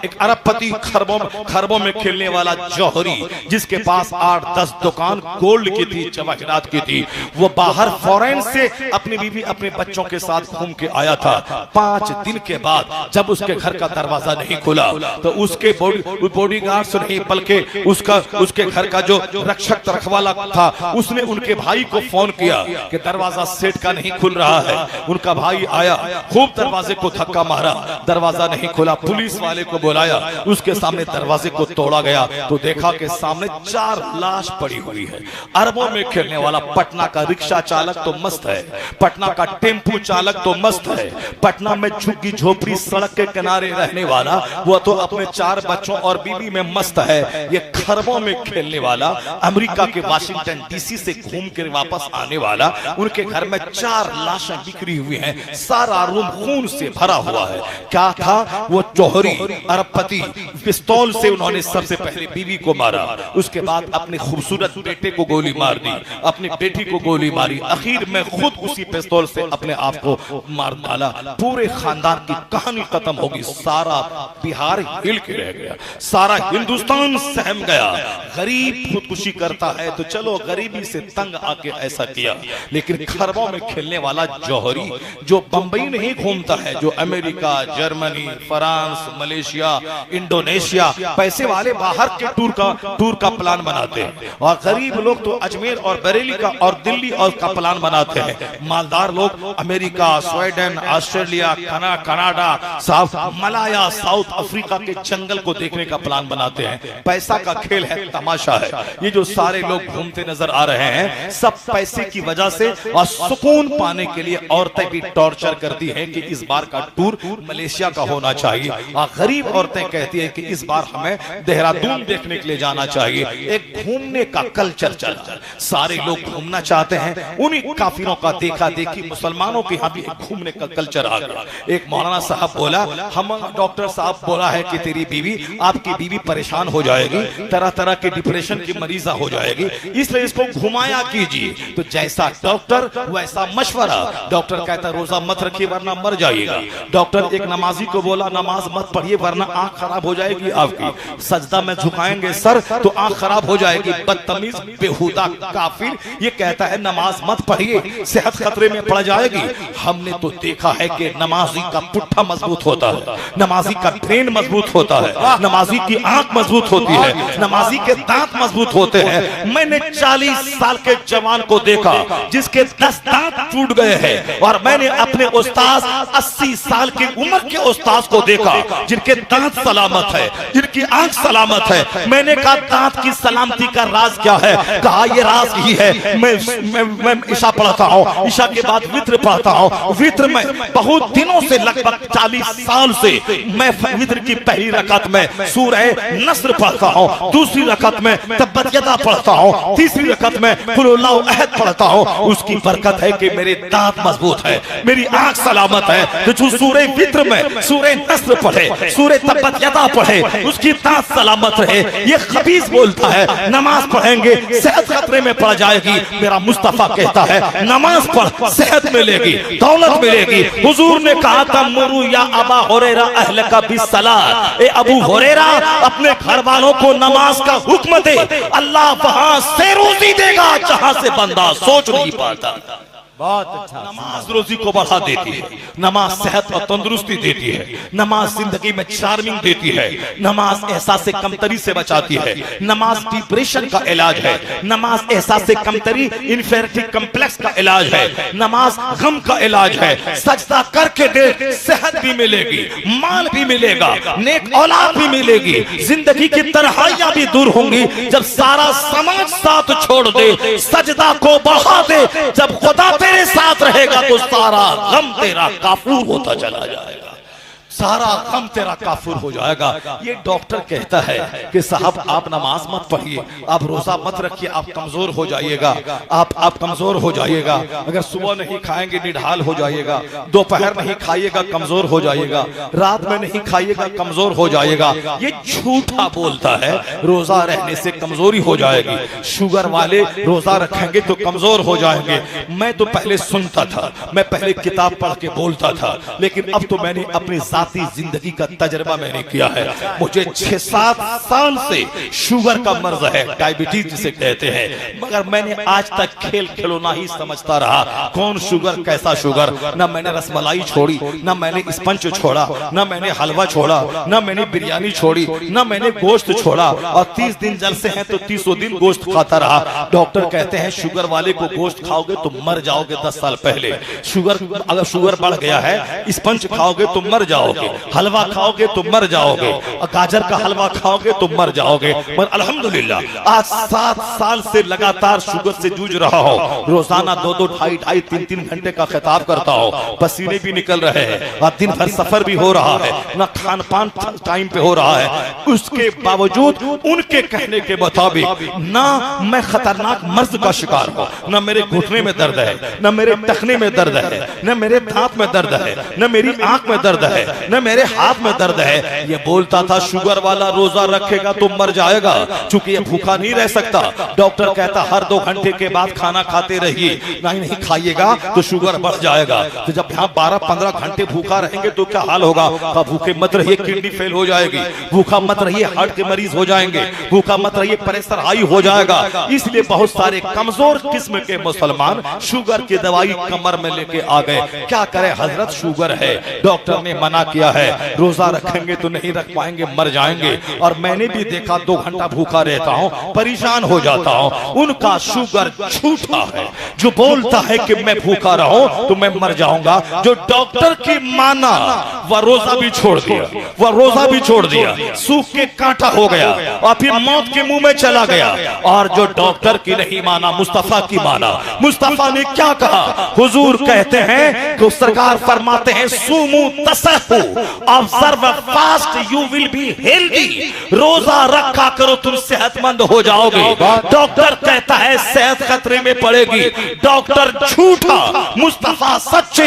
एक अरबपति खरबों में खेलने वाला जौहरी, जिसके पास 8-10 दुकान गोल्ड की थी, जवाहरात की थी, वो बाहर फॉरेन से अपनी बीवी अपने बच्चों के साथ घूम के आया था। 5 दिन के बाद जब उसके घर का दरवाजा नहीं खुला तो उसके बॉडीगार्ड्स नहीं, बल्कि उसके घर का जो रक्षक रखवाला था, उसने उनके भाई को फोन किया कि दरवाजा सेठ का नहीं खुल रहा है। उनका भाई आया, खूब दरवाजे को धक्का मारा, दरवाजा नहीं खुला। पुलिस वाले को बुलाया, उसके सामने दरवाजे को तोड़ा गया तो देखा कि सामने 4 लाश पड़ी हुई है। अरबों में खेलने वाला पटना का रिक्शा चालक तो मस्त है, पटना का टेम्पू चालक तो मस्त है, पटना में झुग्गी झोपड़ी सड़क के किनारे रहने वाला वो तो अपने 4 बच्चों और बीवी में मस्त है। ये खरबों में खेलने वाला, अमेरिका के वाशिंगटन डीसी से घूम कर वापस आने वाला, उनके घर में 4 लाशें बिखरी हुई हैं, सारा रूम खून से भरा हुआ है। क्या था? वो जौहरी अरबपति, पिस्तौल से उन्होंने सबसे पहले बीवी को मारा, उसके बाद अपने खूबसूरत बेटे को गोली मार दी, अपनी बेटी को गोली मारी, आखिर में खुद उसी पिस्तौल से अपने आप को मार डाला। पूरे खानदान की कहानी खत्म होगी। सारा बिहार हिल के रह गया, सारा हिंदुस्तान सहम गया। गरीब खुदकुशी करता है तो चलो, गरीबी से तंग आके ऐसा किया, लेकिन खरबों में खेलने वाला जौहरी जो बंबई नहीं घूमता है, जो America, Germany, France, Malaysia, Indonesia, पैसे वाले बाहर के टूर का प्लान बनाते हैं, और गरीब लोग तो अजमेर और बरेली का और दिल्ली और का प्लान बनाते हैं। मालदार लोग America, Sweden, Australia, Canada, Malaya, south Africa के जंगल को देखने का प्लान बनाते हैं। पैसा का खेल है, तमाशा है। ये जो सारे लोग घूमते नजर आ रहे हैं, सब पैसे की वजह से, और सुकून पाने के लिए औरतें भी टॉर्चर करती हैं कि इस बार का टूर मलेशिया का होना चाहिए, और गरीब औरतें कहती हैं कि इस बार हमें देहरादून देखने के लिए जाना चाहिए। एक घूमने का कल्चर चला, सारे लोग घूमना चाहते हैं। उन्हीं काफिरों का देखा देखी मुसलमानों के यहाँ भी घूमने का कल्चर आ गया। एक मौलाना साहब बोला, हम डॉक्टर साहब बोला है कि तेरी बीवी, आपकी बीवी परेशान हो जाएगी, तरह तरह के डिप्रेशन की मरीजा हो जाएगी, इसलिए इसको घुमाया कीजिए। तो जैसा डॉक्टर वैसा मशवरा। डॉक्टर कहता रोजा मत रखिए वरना मर जाइएगा। डॉक्टर एक नमाजी को बोला, नमाज मत पढ़िए वरना आंख खराब हो जाएगी आपकी, सजदा में झुकाएंगे सर तो आंख खराब हो जाएगी। बदतमीज, बेहुदा काफिर ये कहता है नमाज मत पढ़िए, सेहत खतरे में पड़ जाएगी। हमने तो देखा है कि नमाजी का पुट्ठा मजबूत होता है, नमाजी का ब्रेन मजबूत होता है, नमाजी की आंख मजबूत होती है, नमाजी के दांत मजबूत होते हैं। मैंने 40 साल के जवान को देखा जिसके 10 दांत टूट गए हैं, और मैंने अपने उस्ताद 80 साल की उम्र के उस्ताद को देखा जिनके दांत सलामत है, जिनकी आंख सलामत है। मैंने कहा दांत की सलामती का राज क्या है? कहा ये राज ही है, मैं ईशा पढ़ता हूँ, ईशा के बाद वित्र पढ़ता हूँ, वित्र में बहुत दिनों से, लगभग 40 साल से मैं वित्र की पहली रकात में सूरह नस्र पढ़ता हूँ, दूसरी रकात में तब्बत यदा पढ़ता हूँ, तीसरी रकात में कुल हुवल्लाहु अहद पढ़ता हूँ। उसकी बरकत है कि मेरे दांत मजबूत है, मेरी आंख सलामत है। तो जो सूरह वित्र में सूरह नस्र पढ़े, सूरह तब्बत यदा पढ़े, उसकी दांत सलामत रहे। ये खबीस बोलता है नमाज पढ़ेंगे सेहत खतरे में पड़ जाएगी। मेरा मुस्तफा कहता है नमाज पढ़, सेहत मिलेगी, दौलत मिलेगी। हुजूर ने कहा था मुरू या अबा हुरैरा अहलका बिस्सलात, ए अबू हुरैरा अपने घर वालों को नमाज का हुक्म दे, अल्लाह वहां से रोजी देगा जहां से बंदा सोच नहीं पाता। बहुत अच्छा। नमाज रोजी को बढ़ा देती है, नमाज सेहत और तंदुरुस्ती देती है, नमाज जिंदगी में चार्मिंग देती है, नमाज एहसास से कमतरी से बचाती है, नमाज डिप्रेशन का इलाज है, नमाज एहसास से कमतरी इन्फेरिटी कम्प्लेक्स का इलाज है, नमाज गम का इलाज है। सजदा करके दे, सेहत भी मिलेगी, माल भी मिलेगा, नेक औलाद भी मिलेगी, जिंदगी की तन्हाइयां भी दूर होंगी। जब सारा समाज साथ छोड़ दे, सजदा को बढ़ा दे, जब खुदा तेरे साथ रहेगा तो सारा गम तेरा काफूर होता चला जाएगा। सारा गम तेरा काफूर हो जाएगा। ये डॉक्टर कहता है कि साहब आप नमाज मत पढ़िए, आप रोजा मत रखिए, आप कमजोर हो जाइएगा, आप कमजोर हो जाइएगा। अगर सुबह नहीं खाएंगे निढाल हो जाइएगा, दोपहर नहीं खाइएगा कमजोर हो जाइएगा, रात में नहीं खाइएगा कमजोर हो जाएगा। ये झूठा बोलता है, रोजा रहने से कमजोरी हो जाएगी, शुगर वाले रोजा रखेंगे तो कमजोर हो जाएंगे। मैं तो पहले सुनता था, मैं पहले किताब पढ़ के बोलता था, लेकिन अब तो मैंने अपनी जाती जिंदगी का तजर्बा मैंने किया है। मुझे 6-7 साल से शुगर का मर्ज है, डायबिटीज जिसे कहते हैं, मगर मैंने आज तक खेल खिलौना ही समझता रहा। कौन शुगर, कैसा शुगर। ना मैंने रसमलाई छोड़ी, ना मैंने स्पंज छोड़ा, ना मैंने हलवा छोड़ा, ना मैंने बिरयानी छोड़ी, ना मैंने गोश्त छोड़ा। और 30 दिन जलसे हैं तो 30 दिन गोश्त खाता रहा। डॉक्टर कहते हैं शुगर वाले को गोश्त खाओगे तो मर जाओगे 10 साल पहले। अगर शुगर बढ़ गया है, स्पंज खाओगे तो मर जाओगे, हलवा खाओगे तो मर जाओगे, गाजर का हलवा खाओगे तो मर जाओगे। पर अल्हम्दुलिल्लाह आज 7 साल से लगातार शुगर से जूझ रहा हो। रोजाना 2-2, 2.5, 3-3 घंटे का खिताब करता हो, पसीने भी निकल रहे हैं और दिन भर सफर भी हो रहा है, ना खान पान टाइम पे हो रहा है। उसके बावजूद उनके कहने के मुताबिक ना मैं खतरनाक मर्ज का शिकार हूं, ना मेरे घुटने में दर्द है, ना मेरे टखने में दर्द है, ना मेरे दांत में दर्द है, ना मेरी आंख में दर्द है, ना मेरे हाथ में दर्द है। ये बोलता था शुगर वाला रोजा रखेगा तो मर जाएगा, क्योंकि ये भूखा नहीं रह सकता। डॉक्टर कहता हर 2 घंटे के बाद खाना खाते रहिए, नहीं खाइएगा तो शुगर बढ़ जाएगा। तो जब यहाँ 12-15 घंटे भूखा रहेंगे तो क्या हाल होगा। भूखे मत रहिए, किडनी फेल हो जाएगी, भूखा मत रहिए, हार्ट के मरीज हो जाएंगे, भूखा मत रहिए, प्रेशर हाई हो जाएगा। इसलिए बहुत सारे कमजोर किस्म के मुसलमान शुगर की दवाई कमर में लेके आ गए। क्या करे हजरत, शुगर है, डॉक्टर ने मना किया है, रोजा रखेंगे तो नहीं रख पाएंगे, मर जाएंगे। और मैंने भी देखा 2 घंटा भूखा रहता हूँ, परेशान हो जाता हूँ। उनका शुगर झूठा है, जो बोलता है कि मैं भूखा रहूं तो मैं मर जाऊंगा। जो डॉक्टर की माना वह रोजा भी छोड़ दिया, वह रोजा भी छोड़ दिया, सूख के कांटा हो गया और फिर मौत के मुंह में चला गया। और जो डॉक्टर की नहीं माना, मुस्तफा की माना। मुस्तफा ने क्या कहा, हुजूर कहते हैं कि सरकार फरमाते हैं सुमू तसहू observe fast you will be healthy. रोजा रखा करो तुम सेहतमंद हो जाओगे। डॉक्टर कहता है सेहत खतरे में पड़ेगी, डॉक्टर झूठा, मुस्तफा सच्चे।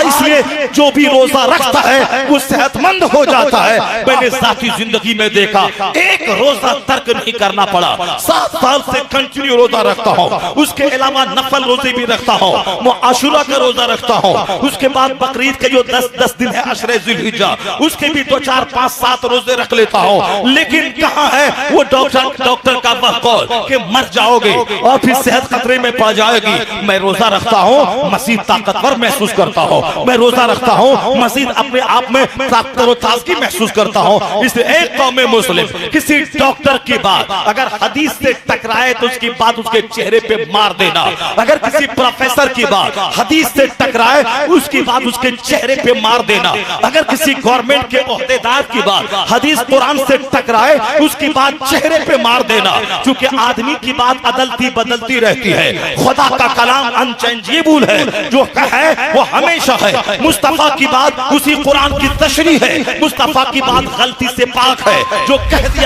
इसलिए जो भी रोजा रखता है वो सेहतमंद हो जाता है। मैंने जाती जिंदगी में देखा, एक रोजा तर्क नहीं करना पड़ा। 7 साल से कंटिन्यू रोजा रखता हूँ, उसके अलावा नफल रोजे भी रखता हूँ, मैं आशुरा का रोजा रखता हूँ, उसके बाद बकरीद के जो 10 दिन है अशरे ज़ुल्हिज्जा, उसके भी 2, 4, 5, 7 रोजे रख लेता हूँ। लेकिन कहाँ है वो डॉक्टर का वह कौल कि मर जाओगे और फिर सेहत खतरे में पड़ जाएगी। मैं रोजा रखता हूँ, मसीह ताकतवर महसूस करता हूँ, मैं रोजा रखता हूँ, मसीह अपने आप में ताजगी महसूस करता हूँ। इसलिए एक कौम मुस्लिम किसी डॉक्टर की बात अगर हदीस से टकराए तो उसकी बात उसके चेहरे पे मार देना। अगर किसी प्रोफेसर की बात हदीस से टकराए उसकी बात उसके चेहरे पे मार देना। अगर किसी गवर्नमेंट के ओहदेदार की बात हदीस कुरान से टकराए उसकी बात चेहरे पे मार देना। क्योंकि आदमी की बात अदलती बदलती रहती है, खुदा का कलाम अनचेंजेबल है, जो है वो हमेशा है। मुस्तफा की बात उसी कुरान की तशरीह है, मुस्तफा की बात गलती से पाक है, जो कह दिया